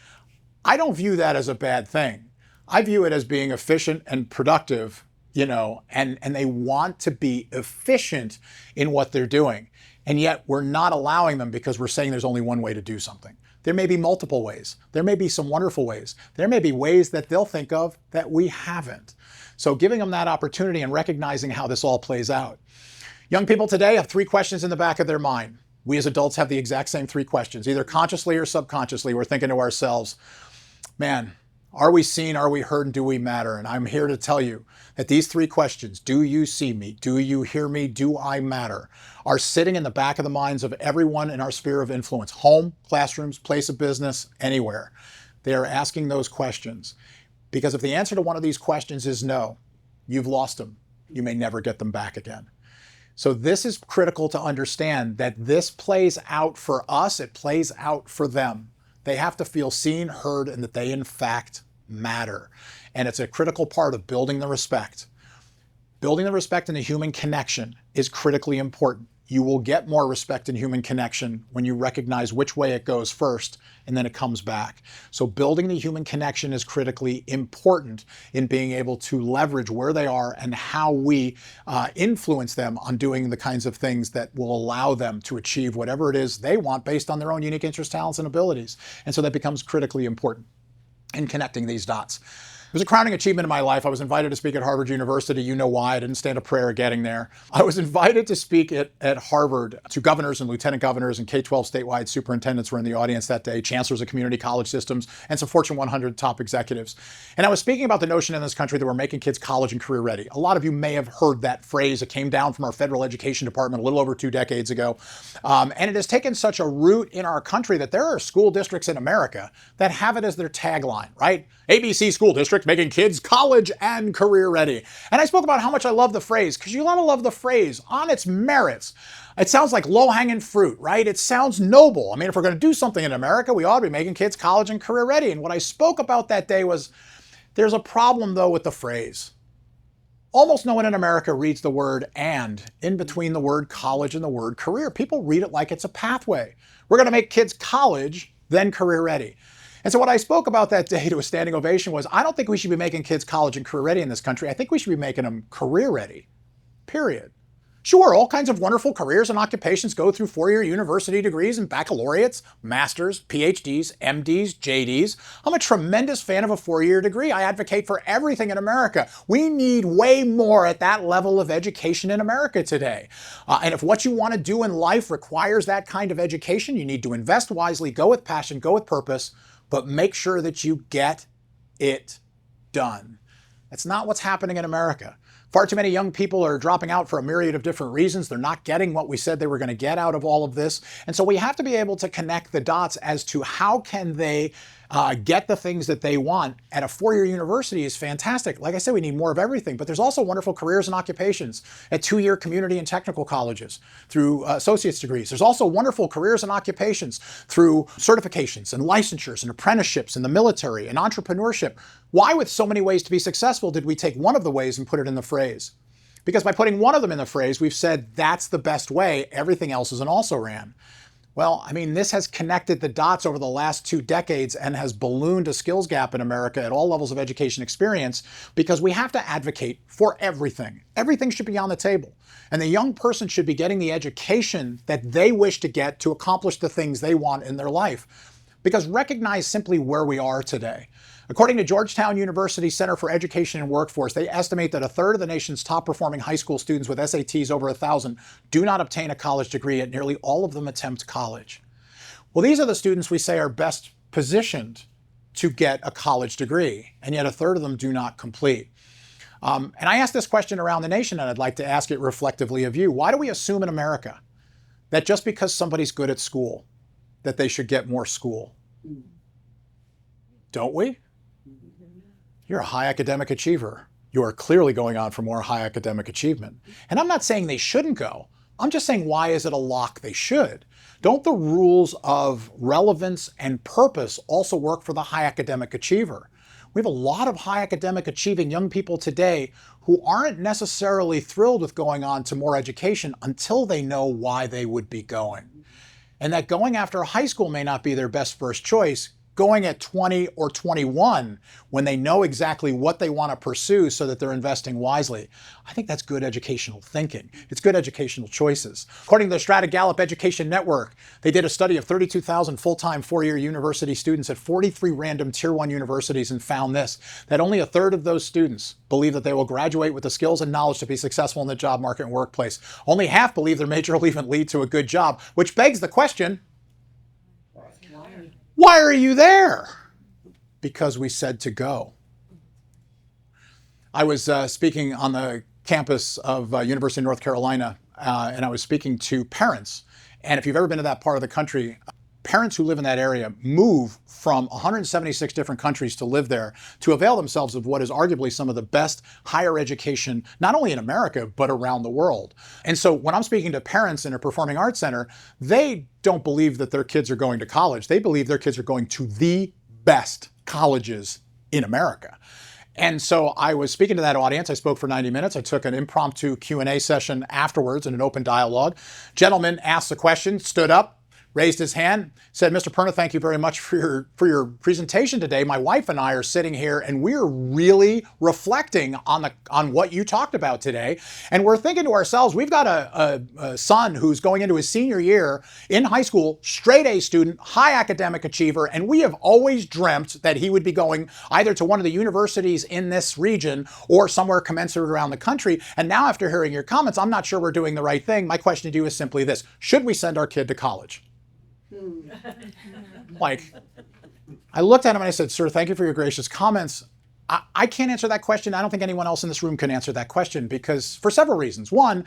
I don't view that as a bad thing. I view it as being efficient and productive, and they want to be efficient in what they're doing. And yet we're not allowing them because we're saying there's only one way to do something. There may be multiple ways. There may be some wonderful ways. There may be ways that they'll think of that we haven't. So giving them that opportunity and recognizing how this all plays out. Young people today have 3 questions in the back of their mind. We as adults have the exact same 3 questions. Either consciously or subconsciously, we're thinking to ourselves, man, are we seen? Are we heard? And do we matter? And I'm here to tell you that these 3 questions, do you see me? Do you hear me? Do I matter? Are sitting in the back of the minds of everyone in our sphere of influence, home, classrooms, place of business, anywhere. They are asking those questions. Because if the answer to one of these questions is no, you've lost them. You may never get them back again. So this is critical to understand that this plays out for us. It plays out for them. They have to feel seen, heard, and that they in fact matter. And it's a critical part of building the respect. Building the respect in the human connection is critically important. You will get more respect in human connection when you recognize which way it goes first and then it comes back. So building the human connection is critically important in being able to leverage where they are and how we influence them on doing the kinds of things that will allow them to achieve whatever it is they want based on their own unique interests, talents, and abilities. And so that becomes critically important in connecting these dots. It was a crowning achievement in my life. I was invited to speak at Harvard University. You know why. I didn't stand a prayer getting there. I was invited to speak at Harvard to governors and lieutenant governors and K-12 statewide superintendents were in the audience that day, chancellors of community college systems, and some Fortune 100 top executives. And I was speaking about the notion in this country that we're making kids college and career ready. A lot of you may have heard that phrase. It came down from our federal education department a little over 2 decades ago. And it has taken such a root in our country that there are school districts in America that have it as their tagline, right? ABC school district making kids college and career ready. And I spoke about how much I love the phrase, because you gotta love the phrase on its merits. It sounds like low-hanging fruit, right? It sounds noble. I mean, if we're gonna do something in America, we ought to be making kids college and career ready. And what I spoke about that day was, there's a problem though with the phrase. Almost no one in America reads the word "and" in between the word college and the word career. People read it like it's a pathway. We're gonna make kids college then career ready. And so what I spoke about that day to a standing ovation was, I don't think we should be making kids college and career ready in this country. I think we should be making them career ready, period. Sure, all kinds of wonderful careers and occupations go through four-year university degrees and baccalaureates, masters, PhDs, MDs, JDs. I'm a tremendous fan of a four-year degree. I advocate for everything in America. We need way more at that level of education in America today. And if what you want to do in life requires that kind of education, you need to invest wisely, go with passion, go with purpose, but make sure that you get it done. That's not what's happening in America. Far too many young people are dropping out for a myriad of different reasons. They're not getting what we said they were going to get out of all of this. And so we have to be able to connect the dots as to how can they get the things that they want. And a four-year university is fantastic. Like I said, we need more of everything, but there's also wonderful careers and occupations at two-year community and technical colleges through associate's degrees. There's also wonderful careers and occupations through certifications and licensures and apprenticeships in the military and entrepreneurship. Why, with so many ways to be successful, did we take one of the ways and put it in the phrase? Because by putting one of them in the phrase, we've said that's the best way. Everything else is an also-ran. Well, I mean, this has connected the dots over the last 2 decades and has ballooned a skills gap in America at all levels of education experience, because we have to advocate for everything. Everything should be on the table. And the young person should be getting the education that they wish to get to accomplish the things they want in their life. Because recognize simply where we are today. According to Georgetown University Center for Education and Workforce, they estimate that a third of the nation's top performing high school students with SATs over 1,000 do not obtain a college degree, yet nearly all of them attempt college. Well, these are the students we say are best positioned to get a college degree, and yet a third of them do not complete. And I asked this question around the nation, and I'd like to ask it reflectively of you. Why do we assume in America that just because somebody's good at school, that they should get more school? Don't we? You're a high academic achiever. You are clearly going on for more high academic achievement. And I'm not saying they shouldn't go. I'm just saying, why is it a lock they should? Don't the rules of relevance and purpose also work for the high academic achiever? We have a lot of high academic achieving young people today who aren't necessarily thrilled with going on to more education until they know why they would be going. And that going after high school may not be their best first choice. Going at 20 or 21 when they know exactly what they want to pursue so that they're investing wisely. I think that's good educational thinking. It's good educational choices. According to the Strata Gallup Education Network, they did a study of 32,000 full-time four-year university students at 43 random Tier 1 universities and found this, that only a third of those students believe that they will graduate with the skills and knowledge to be successful in the job market and workplace. Only half believe their major will even lead to a good job, which begs the question, why are you there? Because we said to go. I was speaking on the campus of University of North Carolina, and I was speaking to parents. And if you've ever been to that part of the country, parents who live in that area move from 176 different countries to live there to avail themselves of what is arguably some of the best higher education, not only in America, but around the world. And so when I'm speaking to parents in a performing arts center, they don't believe that their kids are going to college. They believe their kids are going to the best colleges in America. And so I was speaking to that audience. I spoke for 90 minutes. I took an impromptu Q&A session afterwards in an open dialogue. Gentleman asked the question, stood up, raised his hand, said, "Mr. Perna, thank you very much for your presentation today. My wife and I are sitting here and we're really reflecting on what you talked about today. And we're thinking to ourselves, we've got a son who's going into his senior year in high school, straight A student, high academic achiever, and we have always dreamt that he would be going either to one of the universities in this region or somewhere commensurate around the country. And now after hearing your comments, I'm not sure we're doing the right thing. My question to you is simply this: should we send our kid to college?" Like, I looked at him and I said, "Sir, thank you for your gracious comments. I can't answer that question. I don't think anyone else in this room can answer that question, because for several reasons. One,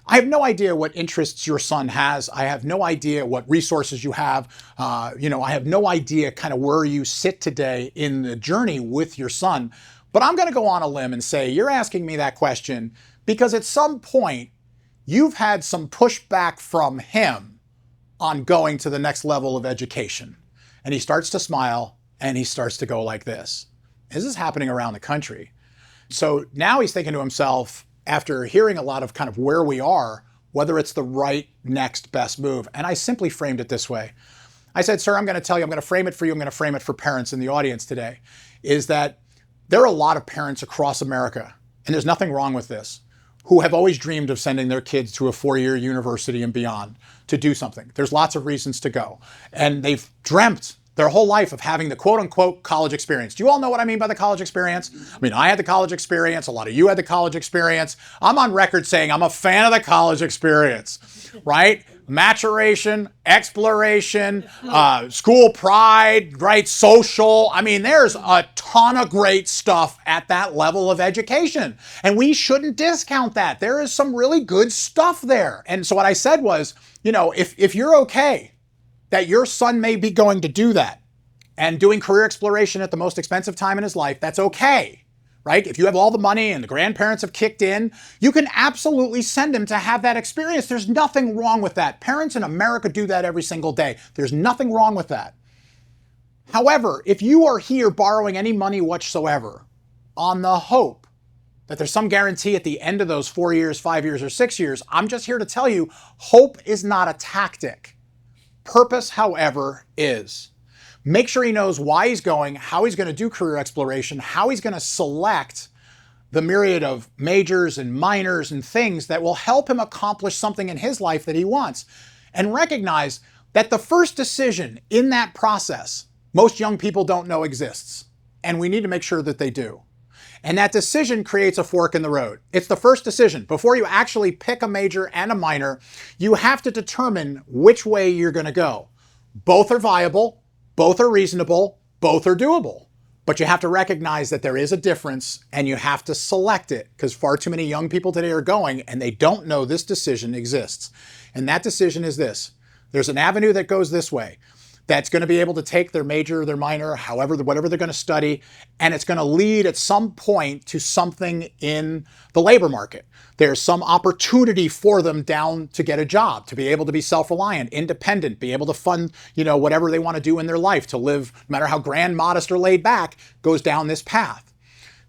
I have no idea what interests your son has. I have no idea what resources you have. I have no idea kind of where you sit today in the journey with your son. But I'm going to go on a limb and say you're asking me that question because at some point you've had some pushback from him on going to the next level of education." And he starts to smile and he starts to go like this. This is happening around the country. So now he's thinking to himself, after hearing a lot of kind of where we are, whether it's the right next best move. And I simply framed it this way. I said, sir, I'm going to tell you, I'm going to frame it for you, I'm going to frame it for parents in the audience today, is that there are a lot of parents across America, and there's nothing wrong with this, who have always dreamed of sending their kids to a 4-year university and beyond to do something. There's lots of reasons to go. And they've dreamt their whole life of having the quote unquote college experience. Do you all know what I mean by the college experience? I mean, I had the college experience. A lot of you had the college experience. I'm on record saying I'm a fan of the college experience, right? Maturation, exploration, school pride, right? Social. I mean, there's a ton of great stuff at that level of education. And we shouldn't discount that. There is some really good stuff there. And so what I said was, if you're okay that your son may be going to do that and doing career exploration at the most expensive time in his life, that's okay, right? If you have all the money and the grandparents have kicked in, you can absolutely send him to have that experience. There's nothing wrong with that. Parents in America do that every single day. There's nothing wrong with that. However, if you are here borrowing any money whatsoever on the hope that there's some guarantee at the end of those 4 years, 5 years, or 6 years, I'm just here to tell you, hope is not a tactic. Purpose, however, is. Make sure he knows why he's going, how he's going to do career exploration, how he's going to select the myriad of majors and minors and things that will help him accomplish something in his life that he wants. And recognize that the first decision in that process, most young people don't know exists. And we need to make sure that they do. And that decision creates a fork in the road. It's the first decision. Before you actually pick a major and a minor, you have to determine which way you're going to go. Both are viable, both are reasonable, both are doable. But you have to recognize that there is a difference and you have to select it, because far too many young people today are going and they don't know this decision exists. And that decision is this. There's an avenue that goes this way. That's going to be able to take their major, their minor, whatever they're going to study, and it's going to lead at some point to something in the labor market. There's some opportunity for them down to get a job, to be able to be self-reliant, independent, be able to fund, whatever they want to do in their life, to live, no matter how grand, modest, or laid back, goes down this path.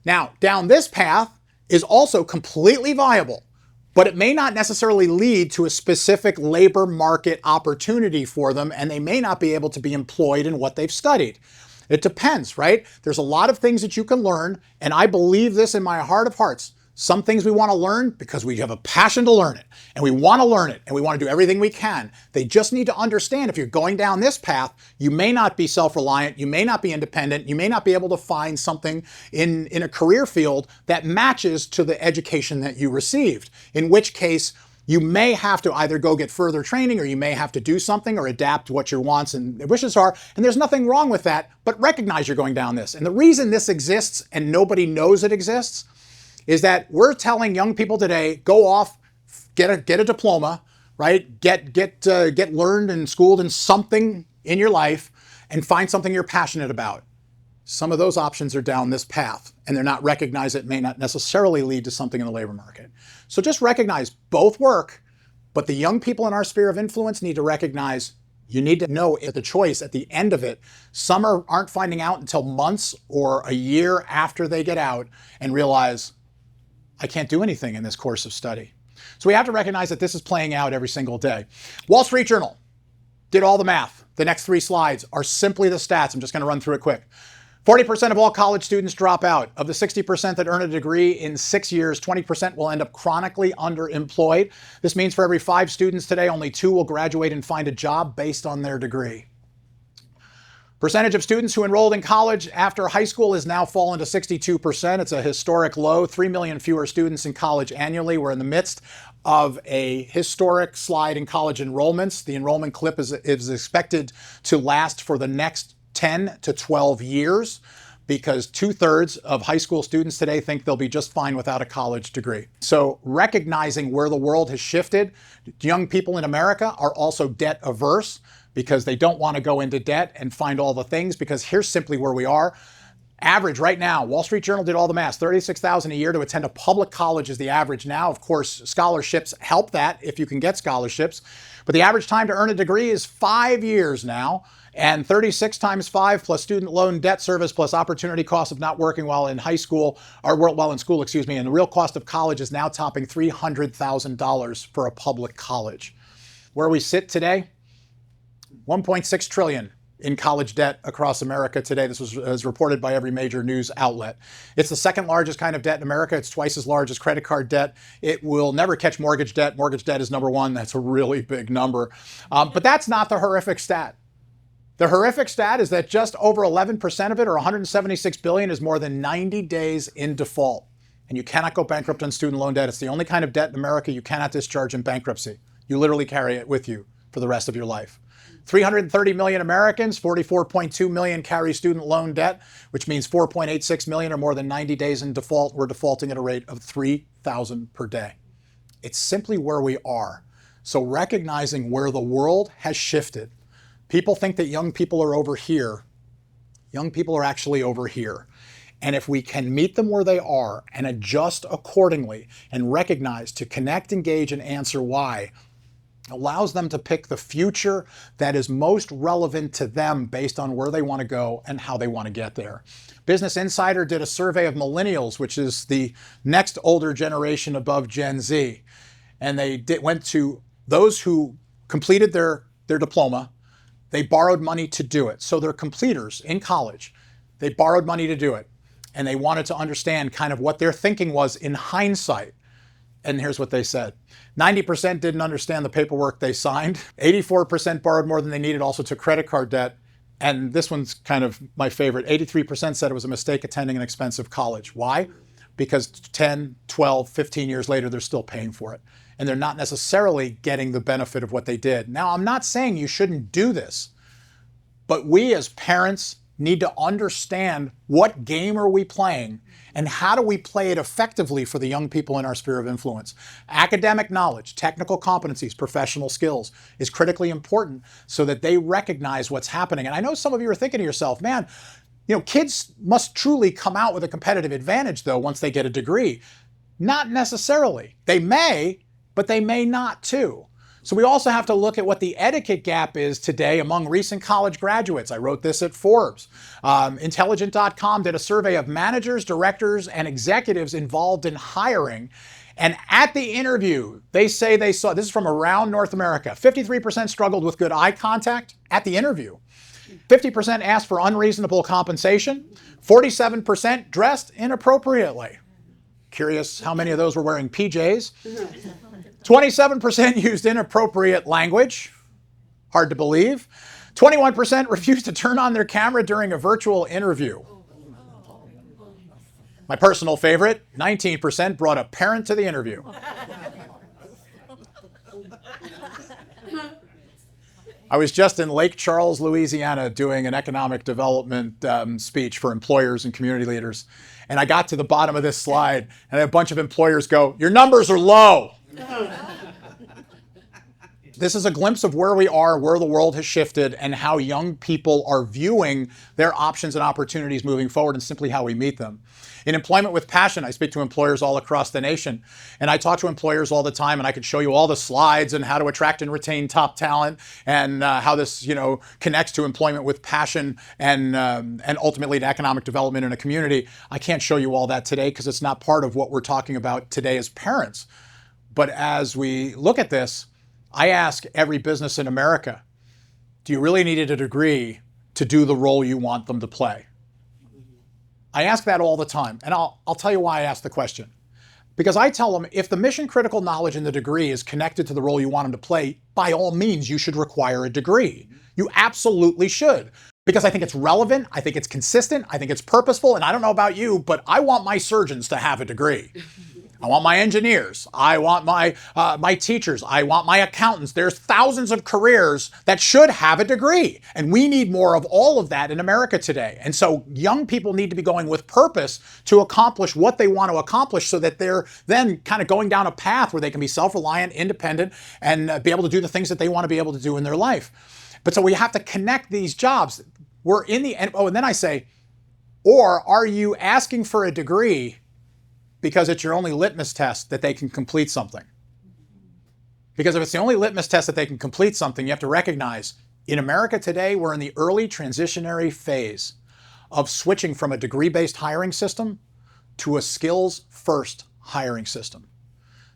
Now, down this path is also completely viable, but it may not necessarily lead to a specific labor market opportunity for them, and they may not be able to be employed in what they've studied. It depends, right? There's a lot of things that you can learn, and I believe this in my heart of hearts. Some things we want to learn because we have a passion to learn it, and we want to learn it, and we want to do everything we can. They just need to understand if you're going down this path, you may not be self-reliant, you may not be independent, you may not be able to find something in a career field that matches to the education that you received, in which case you may have to either go get further training, or you may have to do something or adapt what your wants and wishes are. And there's nothing wrong with that, but recognize you're going down this. And the reason this exists and nobody knows it exists is that we're telling young people today, go off, get a diploma, right? Get learned and schooled in something in your life and find something you're passionate about. Some of those options are down this path, and they're not recognized. It may not necessarily lead to something in the labor market. So just recognize both work, but the young people in our sphere of influence need to recognize you need to know at the choice at the end of it. Some aren't finding out until months or a year after they get out and realize, I can't do anything in this course of study. So we have to recognize that this is playing out every single day. Wall Street Journal did all the math. The next 3 slides are simply the stats. I'm just going to run through it quick. 40% of all college students drop out. Of the 60% that earn a degree in 6 years, 20% will end up chronically underemployed. This means for every 5 students today, only 2 will graduate and find a job based on their degree. Percentage of students who enrolled in college after high school has now fallen to 62%. It's a historic low. 3 million fewer students in college annually. We're in the midst of a historic slide in college enrollments. The enrollment clip is expected to last for the next 10 to 12 years because 2/3 of high school students today think they'll be just fine without a college degree. So recognizing where the world has shifted, young people in America are also debt averse because they don't want to go into debt and find all the things, because here's simply where we are. Average right now, Wall Street Journal did all the math, $36,000 a year to attend a public college is the average now. Of course, scholarships help that if you can get scholarships. But the average time to earn a degree is 5 years now. And 36 times 5 plus student loan debt service plus opportunity cost of not working while in high school, or while in school, excuse me. And the real cost of college is now topping $300,000 for a public college. Where we sit today, 1.6 trillion in college debt across America today. This was reported by every major news outlet. It's the second largest kind of debt in America. It's twice as large as credit card debt. It will never catch mortgage debt. Mortgage debt is number one. That's a really big number. But that's not the horrific stat. The horrific stat is that just over 11% of it, or 176 billion, is more than 90 days in default. And you cannot go bankrupt on student loan debt. It's the only kind of debt in America you cannot discharge in bankruptcy. You literally carry it with you for the rest of your life. 330 million Americans, 44.2 million carry student loan debt, which means 4.86 million are more than 90 days in default. We're defaulting at a rate of 3,000 per day. It's simply where we are. So recognizing where the world has shifted, people think that young people are over here. Young people are actually over here. And if we can meet them where they are and adjust accordingly and recognize to connect, engage, and answer why, allows them to pick the future that is most relevant to them based on where they want to go and how they want to get there. Business Insider did a survey of millennials, which is the next older generation above Gen Z. And they went to those who completed their diploma. They borrowed money to do it. So they're completers in college. They borrowed money to do it. And they wanted to understand kind of what their thinking was in hindsight. And here's what they said. 90% didn't understand the paperwork they signed. 84% borrowed more than they needed, also took credit card debt. And this one's kind of my favorite. 83% said it was a mistake attending an expensive college. Why? Because 10, 12, 15 years later, they're still paying for it. And they're not necessarily getting the benefit of what they did. Now, I'm not saying you shouldn't do this, but we as parents need to understand what game are we playing and how do we play it effectively for the young people in our sphere of influence. Academic knowledge, technical competencies, professional skills is critically important so that they recognize what's happening. And I know some of you are thinking to yourself, man, kids must truly come out with a competitive advantage though once they get a degree. Not necessarily. They may, but they may not too. So we also have to look at what the etiquette gap is today among recent college graduates. I wrote this at Forbes. Intelligent.com did a survey of managers, directors, and executives involved in hiring. And at the interview, they say they saw, this is from around North America, 53% struggled with good eye contact at the interview. 50% asked for unreasonable compensation. 47% dressed inappropriately. Curious how many of those were wearing PJs. 27% used inappropriate language. Hard to believe. 21% refused to turn on their camera during a virtual interview. My personal favorite, 19% brought a parent to the interview. I was just in Lake Charles, Louisiana, doing an economic development speech for employers and community leaders. And I got to the bottom of this slide, and a bunch of employers go, "Your numbers are low." This is a glimpse of where we are, where the world has shifted, and how young people are viewing their options and opportunities moving forward, and simply how we meet them. In Employment with Passion, I speak to employers all across the nation, and I talk to employers all the time, and I could show you all the slides and how to attract and retain top talent, and how this, connects to employment with passion and ultimately to economic development in a community. I can't show you all that today because it's not part of what we're talking about today as parents. But as we look at this, I ask every business in America, do you really need a degree to do the role you want them to play? I ask that all the time, and I'll tell you why I ask the question. Because I tell them, if the mission critical knowledge in the degree is connected to the role you want them to play, by all means, you should require a degree. You absolutely should. Because I think it's relevant, I think it's consistent, I think it's purposeful, and I don't know about you, but I want my surgeons to have a degree. I want my engineers, I want my teachers, I want my accountants. There's thousands of careers that should have a degree. And we need more of all of that in America today. And so young people need to be going with purpose to accomplish what they want to accomplish so that they're then kind of going down a path where they can be self-reliant, independent, and be able to do the things that they want to be able to do in their life. But so we have to connect these jobs. We're in the end. Oh, and then I say, or are you asking for a degree because it's your only litmus test that they can complete something? Because if it's the only litmus test that they can complete something, you have to recognize in America today, we're in the early transitionary phase of switching from a degree-based hiring system to a skills-first hiring system.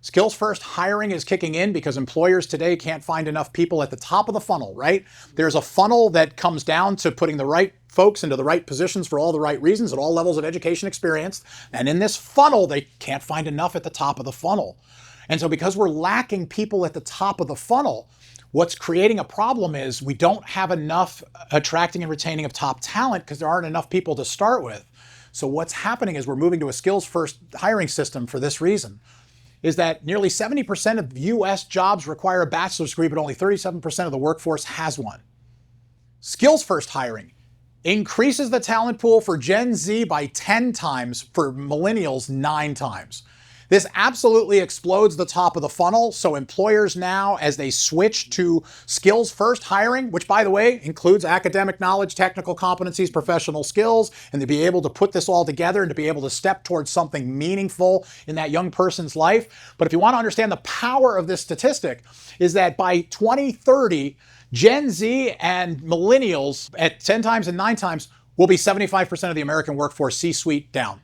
Skills first hiring is kicking in because employers today can't find enough people at the top of the funnel, right? There's a funnel that comes down to putting the right folks into the right positions for all the right reasons at all levels of education experience. And in this funnel, they can't find enough at the top of the funnel. And so because we're lacking people at the top of the funnel, what's creating a problem is we don't have enough attracting and retaining of top talent because there aren't enough people to start with. So what's happening is we're moving to a skills first hiring system for this reason, is that nearly 70% of US jobs require a bachelor's degree, but only 37% of the workforce has one. Skills first hiring increases the talent pool for Gen Z by 10 times, for millennials 9 times. This absolutely explodes the top of the funnel. So employers now, as they switch to skills first hiring, which by the way includes academic knowledge, technical competencies, professional skills, and to be able to put this all together and to be able to step towards something meaningful in that young person's life. But if you want to understand the power of this statistic, is that by 2030, Gen Z and millennials at 10 times and 9 times will be 75% of the American workforce C-suite down.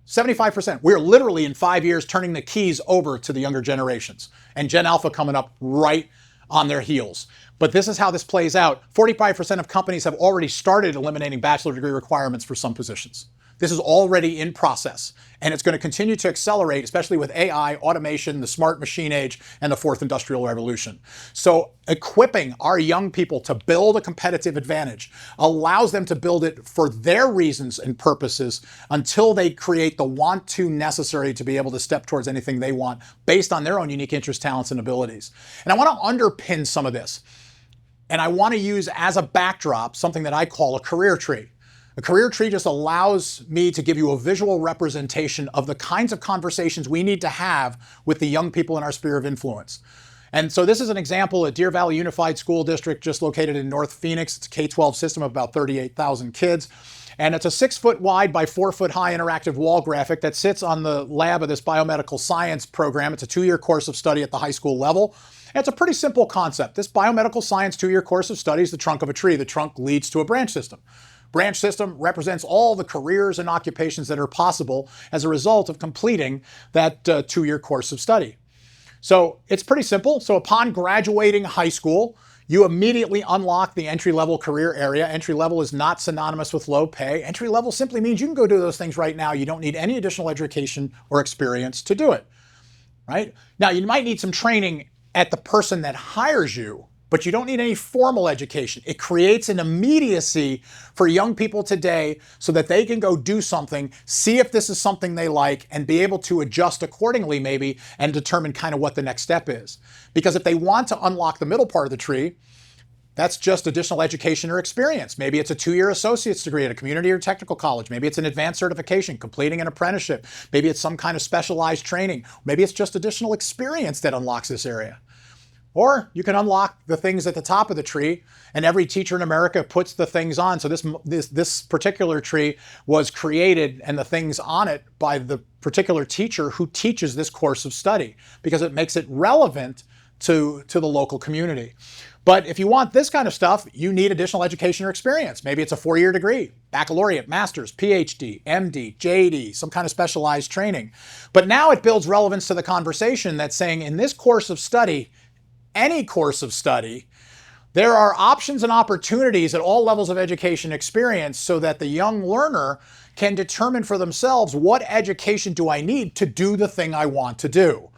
75%. We're literally in 5 years turning the keys over to the younger generations, and Gen Alpha coming up right on their heels. But this is how this plays out. 45% of companies have already started eliminating bachelor degree requirements for some positions. This is already in process, and it's going to continue to accelerate, especially with AI, automation, the smart machine age, and the fourth industrial revolution. So equipping our young people to build a competitive advantage allows them to build it for their reasons and purposes until they create the want to necessary to be able to step towards anything they want based on their own unique interests, talents, and abilities. And I want to underpin some of this. And I want to use as a backdrop something that I call a career tree. A career tree just allows me to give you a visual representation of the kinds of conversations we need to have with the young people in our sphere of influence. And so this is an example at Deer Valley Unified School District, just located in North Phoenix. It's a K-12 system of about 38,000 kids. And it's a 6 foot wide by 4 foot high interactive wall graphic that sits on the lab of this biomedical science program. It's a 2-year course of study at the high school level. And it's a pretty simple concept. This biomedical science 2-year course of study is the trunk of a tree. The trunk leads to a branch system. Branch system represents all the careers and occupations that are possible as a result of completing that 2-year course of study. So it's pretty simple. So upon graduating high school, you immediately unlock the entry-level career area. Entry-level is not synonymous with low pay. Entry-level simply means you can go do those things right now. You don't need any additional education or experience to do it, right? Now, you might need some training at the person that hires you, but you don't need any formal education. It creates an immediacy for young people today so that they can go do something, see if this is something they like, and be able to adjust accordingly maybe and determine kind of what the next step is. Because if they want to unlock the middle part of the tree, that's just additional education or experience. Maybe it's a 2-year associate's degree at a community or technical college. Maybe it's an advanced certification, completing an apprenticeship. Maybe it's some kind of specialized training. Maybe it's just additional experience that unlocks this area. Or you can unlock the things at the top of the tree, and every teacher in America puts the things on. So this particular tree was created and the things on it by the particular teacher who teaches this course of study because it makes it relevant to the local community. But if you want this kind of stuff, you need additional education or experience. Maybe it's a 4-year degree, baccalaureate, master's, PhD, MD, JD, some kind of specialized training. But now it builds relevance to the conversation that's saying in this course of study, any course of study, there are options and opportunities at all levels of education experience so that the young learner can determine for themselves what education do I need to do the thing I want to do.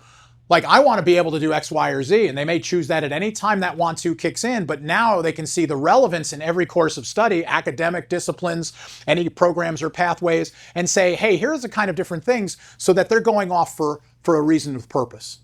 Like, I want to be able to do X, Y, or Z, and they may choose that at any time that want to kicks in, but now they can see the relevance in every course of study, academic disciplines, any programs or pathways, and say, hey, here's the kind of different things so that they're going off for a reason with purpose.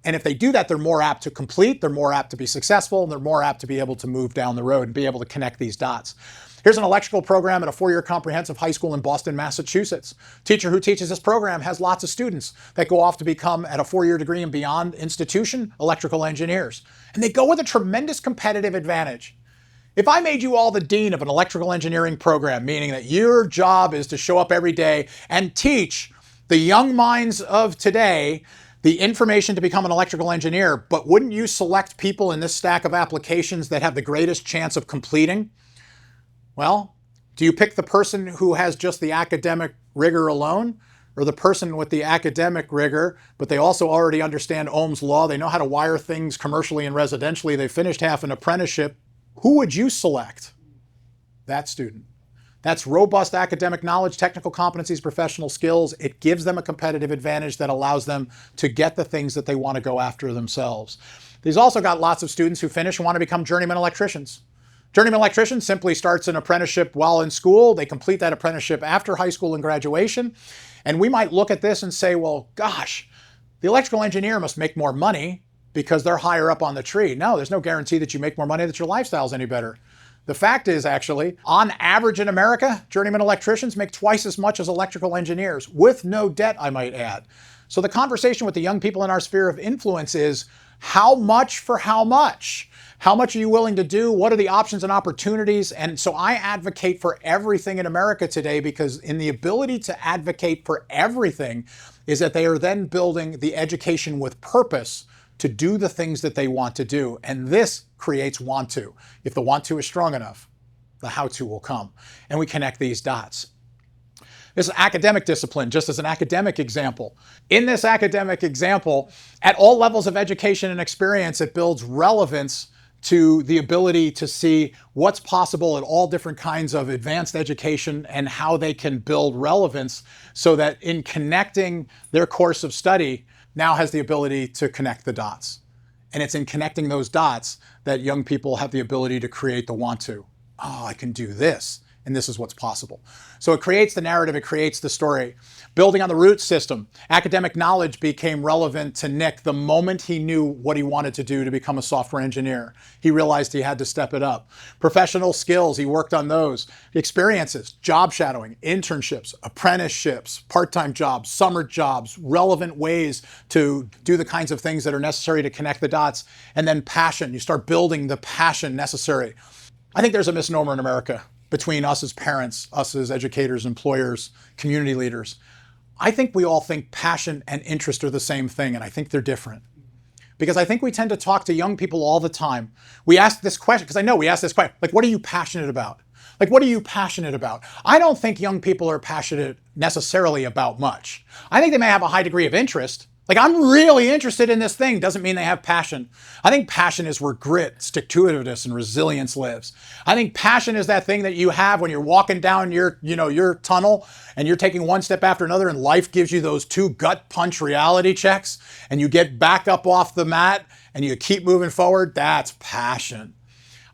And if they do that, they're more apt to complete, they're more apt to be successful, and they're more apt to be able to move down the road and be able to connect these dots. Here's an electrical program at a 4-year comprehensive high school in Boston, Massachusetts. Teacher who teaches this program has lots of students that go off to become, at a 4-year degree and beyond institution, electrical engineers. And they go with a tremendous competitive advantage. If I made you all the dean of an electrical engineering program, meaning that your job is to show up every day and teach the young minds of today the information to become an electrical engineer, but wouldn't you select people in this stack of applications that have the greatest chance of completing? Well, do you pick the person who has just the academic rigor alone? or the person with the academic rigor, but they also already understand Ohm's law, they know how to wire things commercially and residentially, they finished half an apprenticeship, who would you select? That student. That's robust academic knowledge, technical competencies, professional skills. It gives them a competitive advantage that allows them to get the things that they want to go after themselves. He's also got lots of students who finish and want to become journeyman electricians. Journeyman electrician simply starts an apprenticeship while in school. They complete that apprenticeship after high school and graduation. And we might look at this and say, well, gosh, the electrical engineer must make more money because they're higher up on the tree. No, there's no guarantee that you make more money, that your lifestyle's any better. The fact is, actually, on average in America, journeyman electricians make twice as much as electrical engineers, with no debt, I might add. So the conversation with the young people in our sphere of influence is, how much for how much? How much are you willing to do? What are the options and opportunities? And so I advocate for everything in America today, because in the ability to advocate for everything is that they are then building the education with purpose to do the things that they want to do. And this creates want to. If the want to is strong enough, the how to will come. And we connect these dots. This is academic discipline, just as an academic example. In this academic example, at all levels of education and experience, it builds relevance to the ability to see what's possible at all different kinds of advanced education and how they can build relevance so that in connecting their course of study, now has the ability to connect the dots. And it's in connecting those dots that young people have the ability to create the want to. Oh, I can do this, and this is what's possible. So it creates the narrative, it creates the story. Building on the root system, academic knowledge became relevant to Nick the moment he knew what he wanted to do to become a software engineer. He realized he had to step it up. Professional skills, he worked on those. Experiences, job shadowing, internships, apprenticeships, part-time jobs, summer jobs, relevant ways to do the kinds of things that are necessary to connect the dots. And then passion, you start building the passion necessary. I think there's a misnomer in America between us as parents, us as educators, employers, community leaders. I think we all think passion and interest are the same thing, and I think they're different. Because I think we tend to talk to young people all the time. We ask this question, because I know we ask this question, like, what are you passionate about? Like, what are you passionate about? I don't think young people are passionate necessarily about much. I think they may have a high degree of interest. Like, I'm really interested in this thing doesn't mean they have passion. I think passion is where grit, stick-to-itiveness, and resilience lives. I think passion is that thing that you have when you're walking down your tunnel and you're taking one step after another and life gives you those two gut punch reality checks and you get back up off the mat and you keep moving forward. That's passion.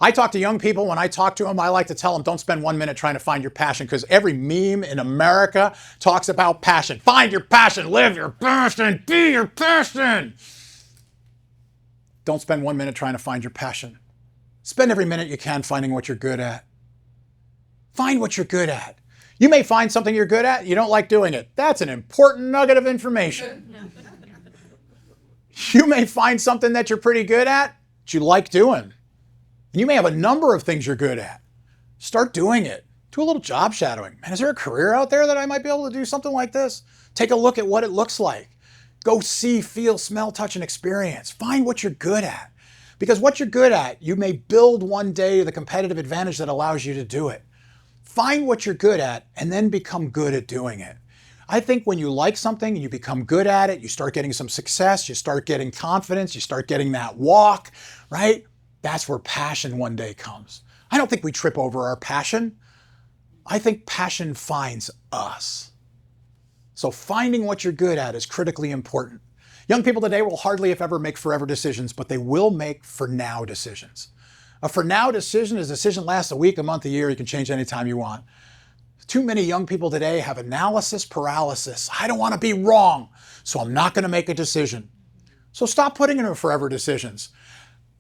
I talk to young people. When I talk to them, I like to tell them, don't spend 1 minute trying to find your passion, because every meme in America talks about passion. Find your passion, live your passion, be your passion. Don't spend 1 minute trying to find your passion. Spend every minute you can finding what you're good at. Find what you're good at. You may find something you're good at, you don't like doing it. That's an important nugget of information. You may find something that you're pretty good at, that you like doing. You may have a number of things you're good at. Start doing it. Do a little job shadowing. Man, is there a career out there that I might be able to do something like this? Take a look at what it looks like. Go see, feel, smell, touch, and experience. Find what you're good at. Because what you're good at, you may build one day the competitive advantage that allows you to do it. Find what you're good at and then become good at doing it. I think when you like something and you become good at it, you start getting some success, you start getting confidence, you start getting that walk, right? That's where passion one day comes. I don't think we trip over our passion. I think passion finds us. So finding what you're good at is critically important. Young people today will hardly, if ever, make forever decisions, but they will make for now decisions. A for now decision is a decision that lasts a week, a month, a year. You can change anytime you want. Too many young people today have analysis paralysis. I don't want to be wrong, so I'm not going to make a decision. So stop putting in forever decisions.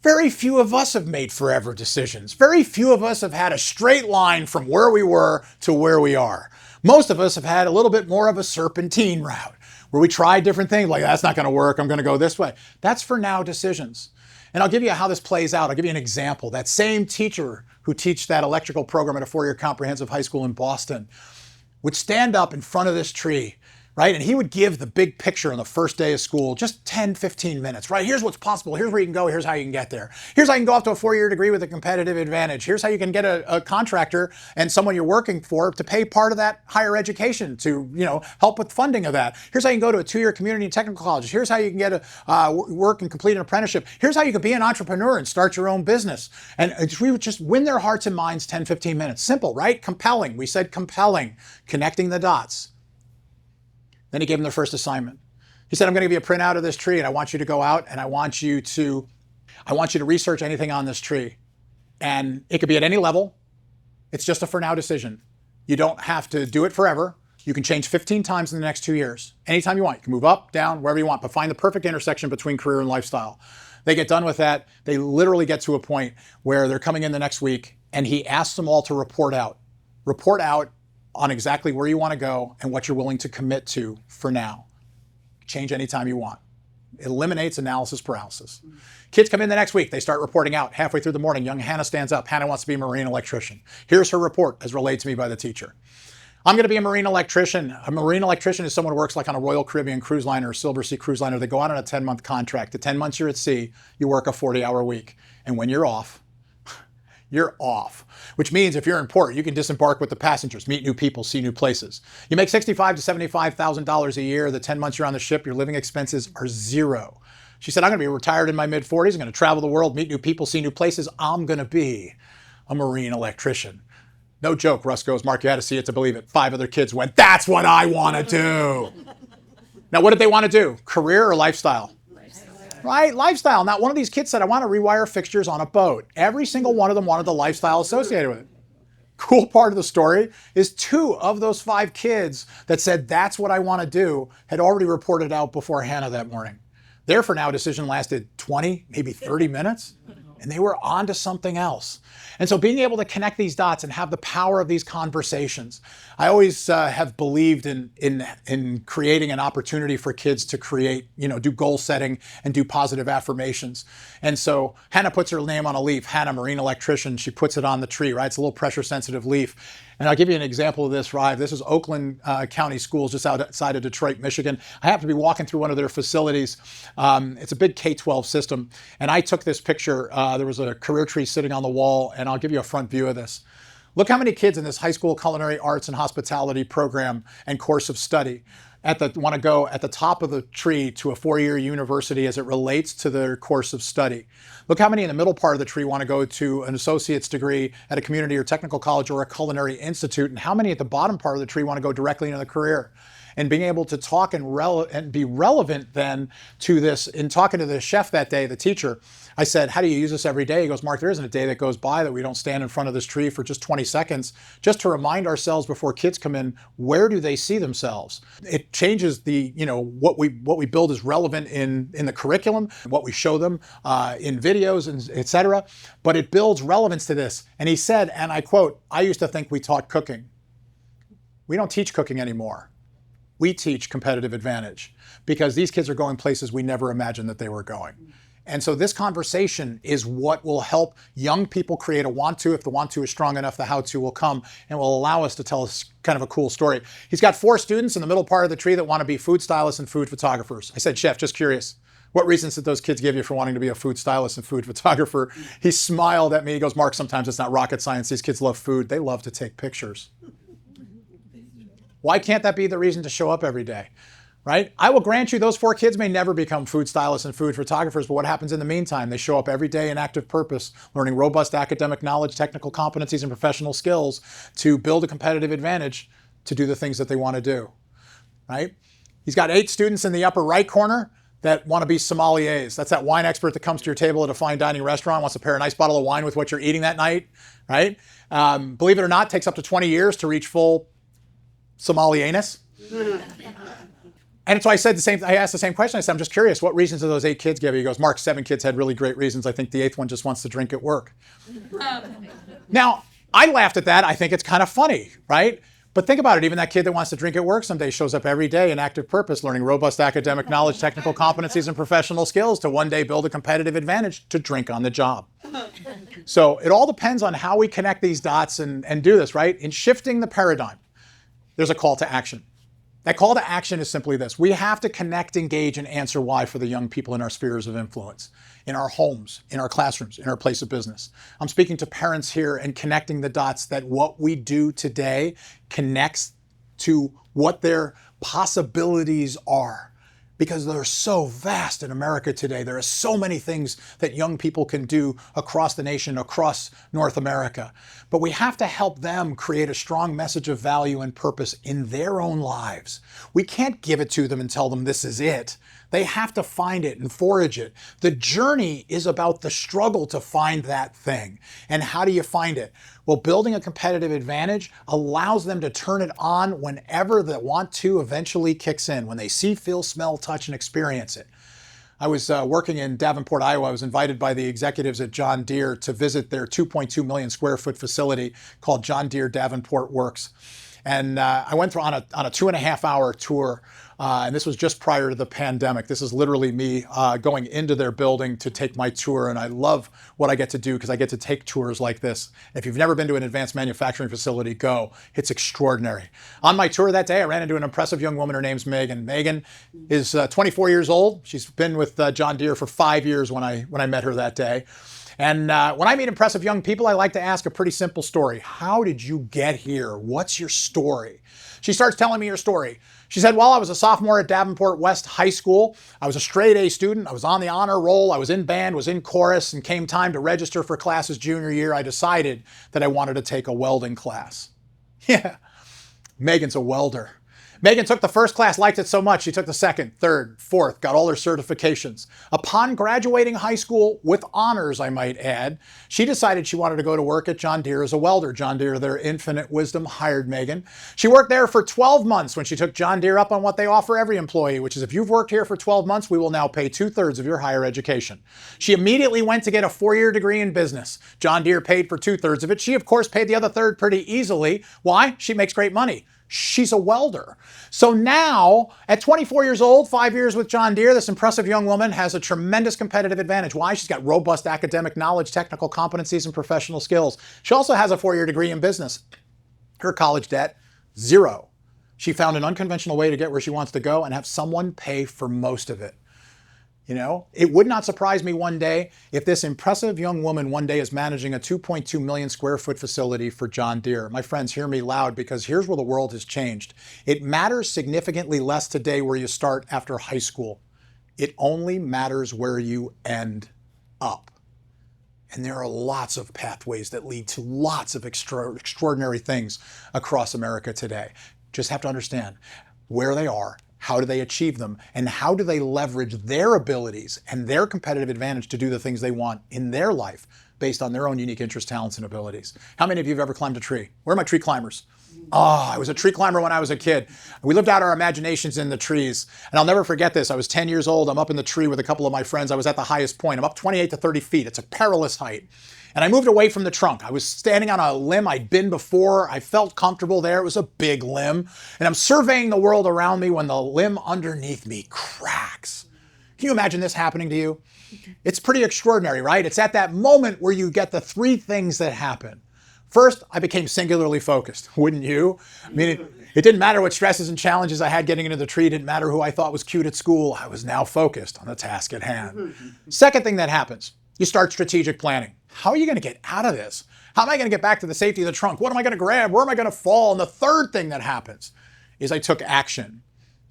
Very few of us have made forever decisions. Very few of us have had a straight line from where we were to where we are. Most of us have had a little bit more of a serpentine route where we try different things like, that's not going to work, I'm going to go this way. That's for now decisions. And I'll give you how this plays out. I'll give you an example. That same teacher who teaches that electrical program at a 4-year comprehensive high school in Boston would stand up in front of this tree right? And he would give the big picture on the first day of school, just 10, 15 minutes, right? Here's what's possible. Here's where you can go. Here's how you can get there. Here's how you can go off to a 4-year degree with a competitive advantage. Here's how you can get a contractor and someone you're working for to pay part of that higher education to, help with funding of that. Here's how you can go to a 2-year community and technical college. Here's how you can get a work and complete an apprenticeship. Here's how you can be an entrepreneur and start your own business. And we would just win their hearts and minds 10, 15 minutes. Simple, right? Compelling. We said compelling, connecting the dots. Then he gave them their first assignment. He said, I'm going to give you a printout of this tree, and I want you to go out and I want you to research anything on this tree. And it could be at any level. It's just a for now decision. You don't have to do it forever. You can change 15 times in the next 2 years. Anytime you want. You can move up, down, wherever you want, but find the perfect intersection between career and lifestyle. They get done with that. They literally get to a point where they're coming in the next week, and he asks them all to report out. Report out on exactly where you want to go and what you're willing to commit to for now. Change anytime you want. It eliminates analysis paralysis. Kids come in the next week. They start reporting out. Halfway through the morning, young Hannah stands up. Hannah wants to be a marine electrician. Here's her report as relayed to me by the teacher. I'm going to be a marine electrician. A marine electrician is someone who works like on a Royal Caribbean cruise liner or Silver Sea cruise liner. They go out on a 10-month contract. The 10 months you're at sea, you work a 40-hour week. And when you're off, you're off, which means if you're in port, you can disembark with the passengers, meet new people, see new places. You make $65,000 to $75,000 a year. The 10 months you're on the ship, your living expenses are zero. She said, I'm going to be retired in my mid-40s. I'm going to travel the world, meet new people, see new places. I'm going to be a marine electrician. No joke. Russ goes, Mark, you had to see it to believe it. 5 other kids went, that's what I want to do. Now, what did they want to do? Career or lifestyle? Right? Lifestyle. Now, one of these kids said, I want to rewire fixtures on a boat. Every single one of them wanted the lifestyle associated with it. Cool part of the story is 2 of those 5 kids that said, that's what I want to do, had already reported out before Hannah that morning. Their for now decision lasted 20, maybe 30 minutes, and they were on to something else. And so being able to connect these dots and have the power of these conversations, I always have believed in creating an opportunity for kids to create, do goal setting and do positive affirmations. And so Hannah puts her name on a leaf. Hannah, marine electrician, she puts it on the tree, right? It's a little pressure sensitive leaf. And I'll give you an example of this, Rive. This is Oakland County Schools just outside of Detroit, Michigan. I happen to be walking through one of their facilities. It's a big K-12 system. And I took this picture. There was a career tree sitting on the wall, and I'll give you a front view of this. Look how many kids in this high school culinary arts and hospitality program and course of study want to go at the top of the tree to a 4-year university as it relates to their course of study. Look how many in the middle part of the tree want to go to an associate's degree at a community or technical college or a culinary institute, and how many at the bottom part of the tree want to go directly into the career. And being able to talk and be relevant then to this. In talking to the chef that day, the teacher, I said, how do you use this every day? He goes, Mark, there isn't a day that goes by that we don't stand in front of this tree for just 20 seconds, just to remind ourselves before kids come in, where do they see themselves? It changes what we build is relevant in the curriculum, what we show them in videos, and et cetera, but it builds relevance to this. And he said, and I quote, I used to think we taught cooking. We don't teach cooking anymore. We teach competitive advantage because these kids are going places we never imagined that they were going. And so this conversation is what will help young people create a want to. If the want to is strong enough, the how to will come and will allow us to tell us kind of a cool story. He's got 4 students in the middle part of the tree that want to be food stylists and food photographers. I said, Chef, just curious, what reasons did those kids give you for wanting to be a food stylist and food photographer? He smiled at me. He goes, Mark, sometimes it's not rocket science. These kids love food. They love to take pictures. Why can't that be the reason to show up every day? Right? I will grant you those 4 kids may never become food stylists and food photographers, but what happens in the meantime? They show up every day in active purpose, learning robust academic knowledge, technical competencies, and professional skills to build a competitive advantage to do the things that they want to do. Right? He's got 8 students in the upper right corner that want to be sommeliers. That's that wine expert that comes to your table at a fine dining restaurant, wants to pair a nice bottle of wine with what you're eating that night. Right? Believe it or not, it takes up to 20 years to reach full sommelierness. And so I said I asked the same question. I said, I'm just curious, what reasons do those 8 kids give you? He goes, Mark, 7 kids had really great reasons. I think the 8th one just wants to drink at work. Now, I laughed at that. I think it's kind of funny, right? But think about it. Even that kid that wants to drink at work someday shows up every day in active purpose, learning robust academic knowledge, technical competencies, and professional skills to one day build a competitive advantage to drink on the job. So it all depends on how we connect these dots and do this, right? In shifting the paradigm, there's a call to action. That call to action is simply this. We have to connect, engage, and answer why for the young people in our spheres of influence, in our homes, in our classrooms, in our place of business. I'm speaking to parents here and connecting the dots that what we do today connects to what their possibilities are. Because they're so vast in America today. There are so many things that young people can do across the nation, across North America. But we have to help them create a strong message of value and purpose in their own lives. We can't give it to them and tell them this is it. They have to find it and forage it. The journey is about the struggle to find that thing. And how do you find it? Well, building a competitive advantage allows them to turn it on whenever the want to eventually kicks in, when they see, feel, smell, touch, and experience it. I was working in Davenport, Iowa. I was invited by the executives at John Deere to visit their 2.2 million square foot facility called John Deere Davenport Works. And I went through on a 2.5 hour tour. And this was just prior to the pandemic. This is literally me going into their building to take my tour. And I love what I get to do because I get to take tours like this. If you've never been to an advanced manufacturing facility, go. It's extraordinary. On my tour that day, I ran into an impressive young woman. Her name's Megan. Megan is 24 years old. She's been with John Deere for 5 years when I met her that day. And when I meet impressive young people, I like to ask a pretty simple story. How did you get here? What's your story? She starts telling me her story. She said, well, I was a sophomore at Davenport West High School. I was a straight A student. I was on the honor roll. I was in band, was in chorus, and came time to register for classes junior year. I decided that I wanted to take a welding class. Yeah, Megan's a welder. Megan took the first class, liked it so much, she took the second, third, fourth, got all her certifications. Upon graduating high school with honors, I might add, she decided she wanted to go to work at John Deere as a welder. John Deere, their infinite wisdom, hired Megan. She worked there for 12 months when she took John Deere up on what they offer every employee, which is if you've worked here for 12 months, we will now pay 2/3 of your higher education. She immediately went to get a 4-year degree in business. John Deere paid for 2/3 of it. She, of course, paid the other third pretty easily. Why? She makes great money. She's a welder. So now, at 24 years old, 5 years with John Deere, this impressive young woman has a tremendous competitive advantage. Why? She's got robust academic knowledge, technical competencies, and professional skills. She also has a 4-year degree in business. Her college debt, 0. She found an unconventional way to get where she wants to go and have someone pay for most of it. You know, it would not surprise me one day if this impressive young woman one day is managing a 2.2 million square foot facility for John Deere. My friends, hear me loud, because here's where the world has changed. It matters significantly less today where you start after high school. It only matters where you end up. And there are lots of pathways that lead to lots of extraordinary things across America today. Just have to understand where they are. How do they achieve them? And how do they leverage their abilities and their competitive advantage to do the things they want in their life based on their own unique interests, talents, and abilities? How many of you have ever climbed a tree? Where are my tree climbers? Oh, I was a tree climber when I was a kid. We lived out our imaginations in the trees. And I'll never forget this. I was 10 years old. I'm up in the tree with a couple of my friends. I was at the highest point. I'm up 28 to 30 feet. It's a perilous height. And I moved away from the trunk. I was standing on a limb I'd been before. I felt comfortable there. It was a big limb. And I'm surveying the world around me when the limb underneath me cracks. Can you imagine this happening to you? It's pretty extraordinary, right? It's at that moment where you get the 3 things that happen. First, I became singularly focused. Wouldn't you? I mean, it didn't matter what stresses and challenges I had getting into the tree. It didn't matter who I thought was cute at school. I was now focused on the task at hand. Second thing that happens, you start strategic planning. How are you going to get out of this? How am I going to get back to the safety of the trunk? What am I going to grab? Where am I going to fall? And the third thing that happens is I took action.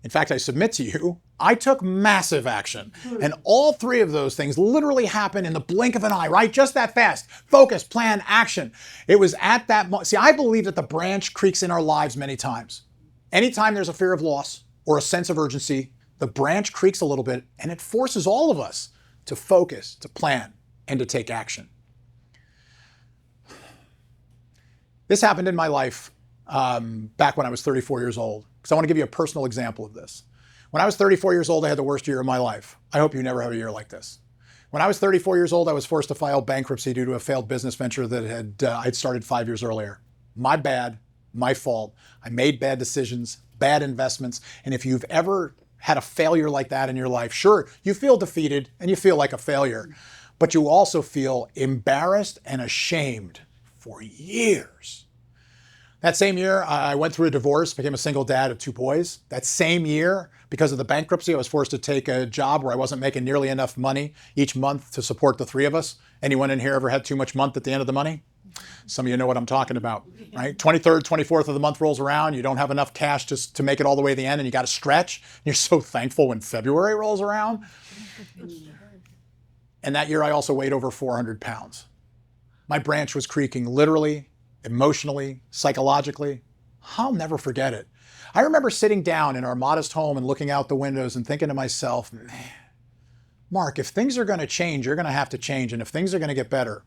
In fact, I submit to you, I took massive action. And all 3 of those things literally happen in the blink of an eye, right? Just that fast. Focus, plan, action. It was at that moment. See, I believe that the branch creaks in our lives many times. Anytime there's a fear of loss or a sense of urgency, the branch creaks a little bit, and it forces all of us to focus, to plan, and to take action. This happened in my life back when I was 34 years old, because I want to give you a personal example of this. When I was 34 years old, I had the worst year of my life. I hope you never have a year like this. When I was 34 years old, I was forced to file bankruptcy due to a failed business venture that I'd started 5 years earlier. My bad, my fault. I made bad decisions, bad investments, and if you've ever had a failure like that in your life, sure, you feel defeated and you feel like a failure, but you also feel embarrassed and ashamed for years. That same year, I went through a divorce, became a single dad of 2 boys. That same year, because of the bankruptcy, I was forced to take a job where I wasn't making nearly enough money each month to support the 3 of us. Anyone in here ever had too much month at the end of the money? Some of you know what I'm talking about, right? 23rd, 24th of the month rolls around, you don't have enough cash just to make it all the way to the end, and you got to stretch. You're so thankful when February rolls around. And that year, I also weighed over 400 pounds. My branch was creaking literally, emotionally, psychologically. I'll never forget it. I remember sitting down in our modest home and looking out the windows and thinking to myself, man, Mark, if things are going to change, you're going to have to change. And if things are going to get better,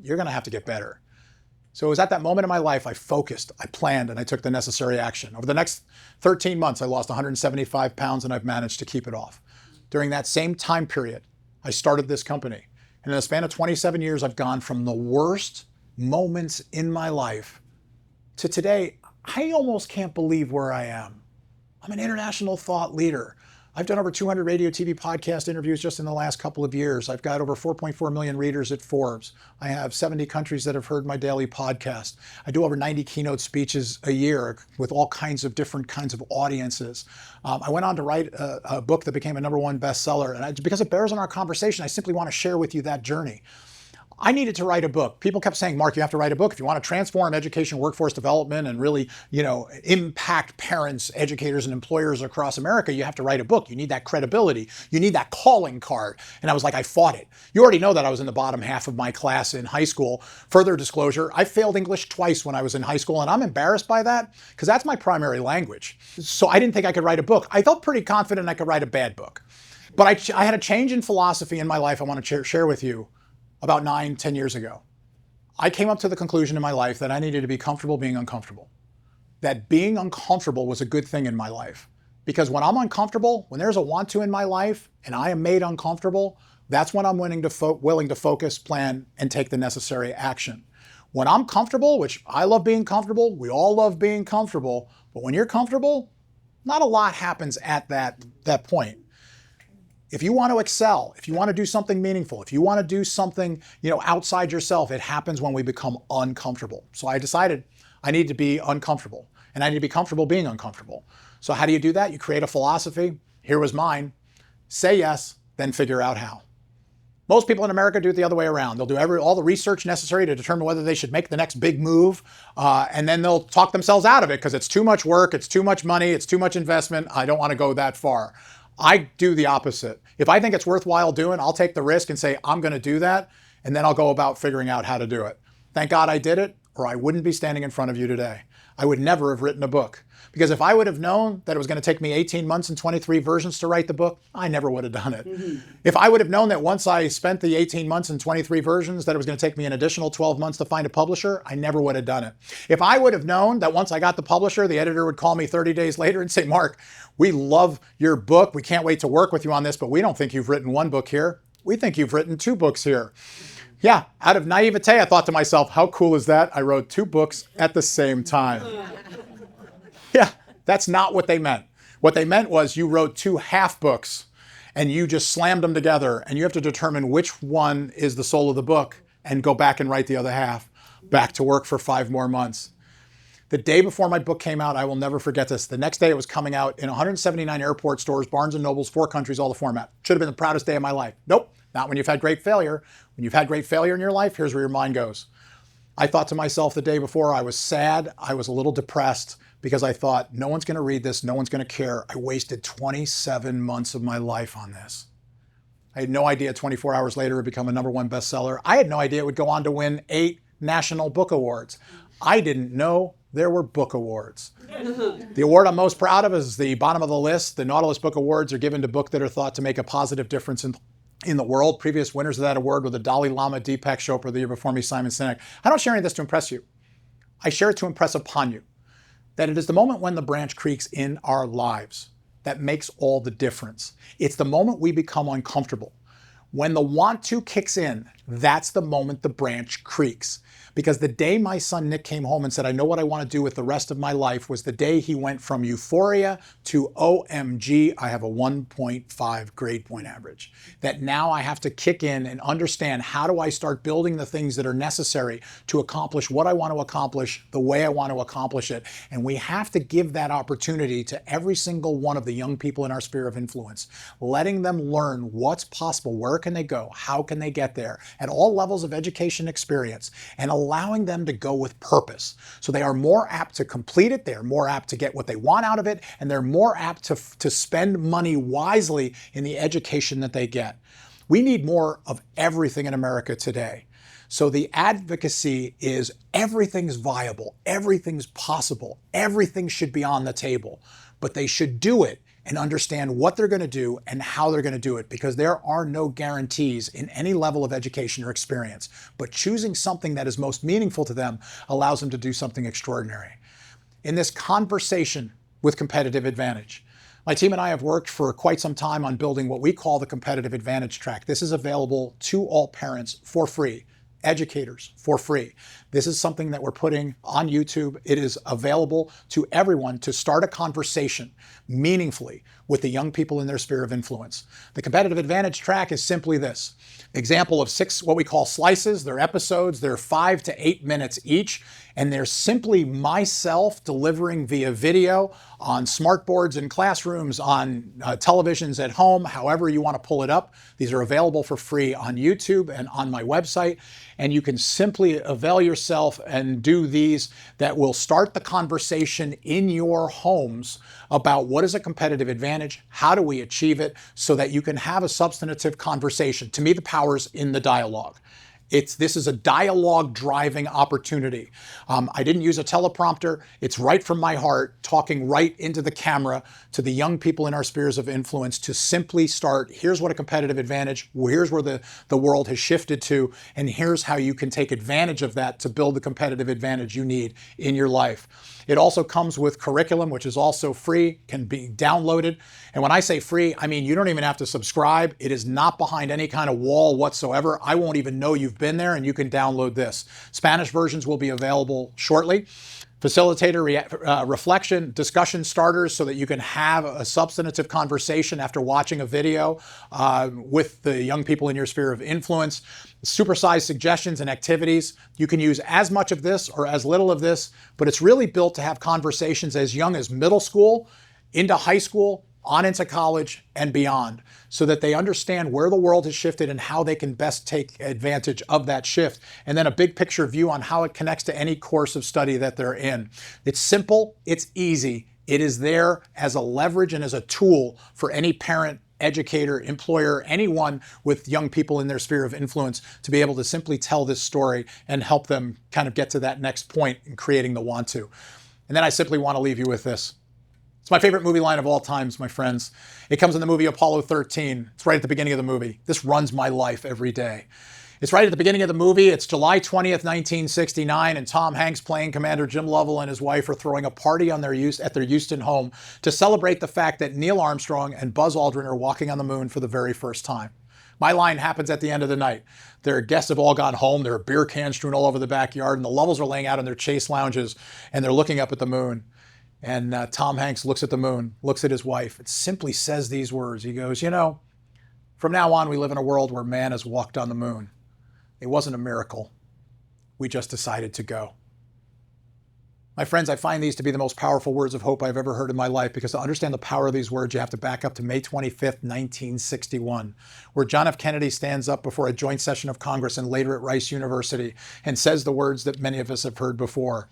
you're going to have to get better. So it was at that moment in my life, I focused, I planned, and I took the necessary action. Over the next 13 months, I lost 175 pounds and I've managed to keep it off. During that same time period, I started this company. And in the span of 27 years, I've gone from the worst moments in my life to today. I almost can't believe where I am. I'm an international thought leader. I've done over 200 radio, TV, podcast interviews just in the last couple of years. I've got over 4.4 million readers at Forbes. I have 70 countries that have heard my daily podcast. I do over 90 keynote speeches a year with all kinds of different kinds of audiences. I went on to write a book that became a #1 bestseller. And because it bears on our conversation, I simply want to share with you that journey. I needed to write a book. People kept saying, Mark, you have to write a book. If you want to transform education, workforce development, and really, impact parents, educators, and employers across America, you have to write a book. You need that credibility. You need that calling card. And I was like, I fought it. You already know that I was in the bottom half of my class in high school. Further disclosure, I failed English twice when I was in high school, and I'm embarrassed by that because that's my primary language. So I didn't think I could write a book. I felt pretty confident I could write a bad book. But I had a change in philosophy in my life I want to share with you. About 9-10 years ago, I came up to the conclusion in my life that I needed to be comfortable being uncomfortable. That being uncomfortable was a good thing in my life. Because when I'm uncomfortable, when there's a want to in my life and I am made uncomfortable, that's when I'm willing to focus, plan, and take the necessary action. When I'm comfortable, which I love being comfortable, we all love being comfortable, but when you're comfortable, not a lot happens at that point. If you want to excel, if you want to do something meaningful, if you want to do something, outside yourself, it happens when we become uncomfortable. So I decided I need to be uncomfortable and I need to be comfortable being uncomfortable. So how do you do that? You create a philosophy. Here was mine. Say yes, then figure out how. Most people in America do it the other way around. They'll do all the research necessary to determine whether they should make the next big move, and then they'll talk themselves out of it because it's too much work, it's too much money, it's too much investment. I don't want to go that far. I do the opposite. If I think it's worthwhile doing, I'll take the risk and say, I'm going to do that, and then I'll go about figuring out how to do it. Thank God I did it, or I wouldn't be standing in front of you today. I would never have written a book. Because if I would have known that it was going to take me 18 months and 23 versions to write the book, I never would have done it. If I would have known that once I spent the 18 months and 23 versions, that it was going to take me an additional 12 months to find a publisher, I never would have done it. If I would have known that once I got the publisher, the editor would call me 30 days later and say, Mark, we love your book. We can't wait to work with you on this, but we don't think you've written 1 book here. We think you've written 2 books here. Yeah, out of naivete, I thought to myself, how cool is that? I wrote 2 books at the same time. Yeah, that's not what they meant. What they meant was you wrote 2 half books and you just slammed them together and you have to determine which one is the soul of the book and go back and write the other half. Back to work for 5 more months. The day before my book came out, I will never forget this. The next day it was coming out in 179 airport stores, Barnes & Nobles, 4 countries, all the format. Should have been the proudest day of my life. Nope, not when you've had great failure. When you've had great failure in your life, here's where your mind goes. I thought to myself the day before, I was sad, I was a little depressed because I thought, no one's going to read this, no one's going to care. I wasted 27 months of my life on this. I had no idea 24 hours later it would become a #1 bestseller. I had no idea it would go on to win 8 national book awards. I didn't know there were book awards. The award I'm most proud of is the bottom of the list. The Nautilus Book Awards are given to books that are thought to make a positive difference in the world. Previous winners of that award were the Dalai Lama, Deepak Chopra, the year before me, Simon Sinek. I don't share any of this to impress you. I share it to impress upon you that it is the moment when the branch creaks in our lives that makes all the difference. It's the moment we become uncomfortable. When the want to kicks in, that's the moment the branch creaks. Because the day my son Nick came home and said, I know what I want to do with the rest of my life, was the day he went from euphoria to OMG, I have a 1.5 grade point average. That now I have to kick in and understand, how do I start building the things that are necessary to accomplish what I want to accomplish the way I want to accomplish it. And we have to give that opportunity to every single one of the young people in our sphere of influence, letting them learn what's possible, where can they go, how can they get there, at all levels of education experience, and allowing them to go with purpose. So they are more apt to complete it, they are more apt to get what they want out of it, and they're more apt to spend money wisely in the education that they get. We need more of everything in America today. So the advocacy is everything's viable, everything's possible, everything should be on the table, but they should do it and understand what they're going to do and how they're going to do it, because there are no guarantees in any level of education or experience. But choosing something that is most meaningful to them allows them to do something extraordinary. In this conversation with competitive advantage, my team and I have worked for quite some time on building what we call the competitive advantage track. This is available to all parents for free, educators for free. This is something that we're putting on YouTube. It is available to everyone to start a conversation meaningfully with the young people in their sphere of influence. The competitive advantage track is simply this: example of 6 what we call slices. They're episodes. They're 5 to 8 minutes each, and they're simply myself delivering via video on smartboards in classrooms, on televisions at home, however you want to pull it up. These are available for free on YouTube and on my website, and you can simply avail yourself and do these that will start the conversation in your homes about what is a competitive advantage, how do we achieve it, so that you can have a substantive conversation. To me, the power's in the dialogue. This is a dialogue driving opportunity. I didn't use a teleprompter. It's right from my heart, talking right into the camera to the young people in our spheres of influence to simply start, here's what a competitive advantage, here's where the world has shifted to, and here's how you can take advantage of that to build the competitive advantage you need in your life. It also comes with curriculum, which is also free, can be downloaded. And when I say free, I mean you don't even have to subscribe. It is not behind any kind of wall whatsoever. I won't even know you've been there, and you can download this. Spanish versions will be available shortly. Facilitator reflection, discussion starters, so that you can have a substantive conversation after watching a video with the young people in your sphere of influence. Supersize suggestions and activities. You can use as much of this or as little of this, but it's really built to have conversations as young as middle school, into high school, on into college and beyond, so that they understand where the world has shifted and how they can best take advantage of that shift. And then a big picture view on how it connects to any course of study that they're in. It's simple, it's easy. It is there as a leverage and as a tool for any parent, educator, employer, anyone with young people in their sphere of influence to be able to simply tell this story and help them kind of get to that next point in creating the want to. And then I simply want to leave you with this. It's my favorite movie line of all times, my friends. It comes in the movie Apollo 13. It's right at the beginning of the movie. This runs my life every day. It's right at the beginning of the movie. It's July 20th, 1969, and Tom Hanks playing Commander Jim Lovell and his wife are throwing a party at their Houston home to celebrate the fact that Neil Armstrong and Buzz Aldrin are walking on the moon for the very first time. My line happens at the end of the night. Their guests have all gone home. There are beer cans strewn all over the backyard, and the Lovells are laying out in their chase lounges, and they're looking up at the moon. And Tom Hanks looks at the moon, looks at his wife. It simply says these words. He goes, you know, from now on, we live in a world where man has walked on the moon. It wasn't a miracle. We just decided to go. My friends, I find these to be the most powerful words of hope I've ever heard in my life, because to understand the power of these words, you have to back up to May 25th, 1961, where John F. Kennedy stands up before a joint session of Congress and later at Rice University and says the words that many of us have heard before.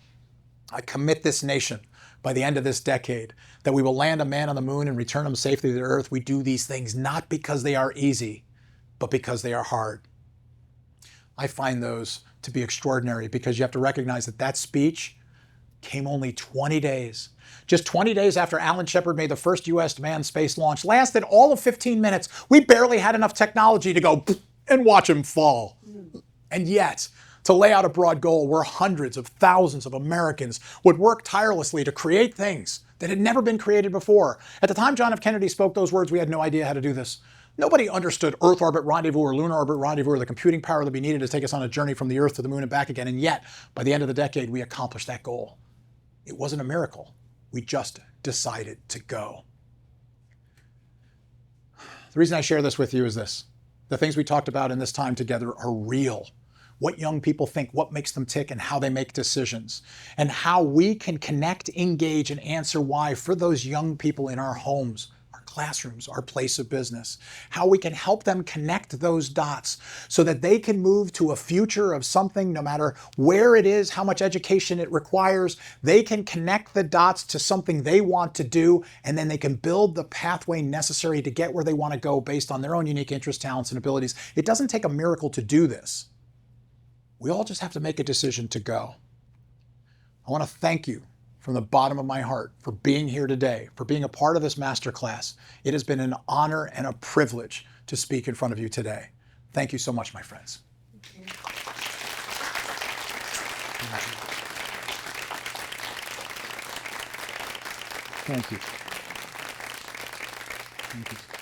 I commit this nation by the end of this decade that we will land a man on the moon and return him safely to the earth. We do these things not because they are easy, but because they are hard. I find those to be extraordinary, because you have to recognize that that speech came only 20 days. Just 20 days after Alan Shepard made the first U.S. manned space launch, lasted all of 15 minutes. We barely had enough technology to go and watch him fall. And yet, to lay out a broad goal where hundreds of thousands of Americans would work tirelessly to create things that had never been created before. At the time John F. Kennedy spoke those words, we had no idea how to do this. Nobody understood Earth orbit rendezvous or lunar orbit rendezvous or the computing power that would be needed to take us on a journey from the Earth to the moon and back again. And yet, by the end of the decade, we accomplished that goal. It wasn't a miracle. We just decided to go. The reason I share this with you is this. The things we talked about in this time together are real. What young people think, what makes them tick, and how they make decisions. And how we can connect, engage, and answer why for those young people in our homes, our classrooms, our place of business. How we can help them connect those dots so that they can move to a future of something, no matter where it is, how much education it requires. They can connect the dots to something they want to do, and then they can build the pathway necessary to get where they want to go based on their own unique interests, talents, and abilities. It doesn't take a miracle to do this. We all just have to make a decision to go. I want to thank you from the bottom of my heart for being here today, for being a part of this masterclass. It has been an honor and a privilege to speak in front of you today. Thank you so much, my friends. Thank you. Thank you.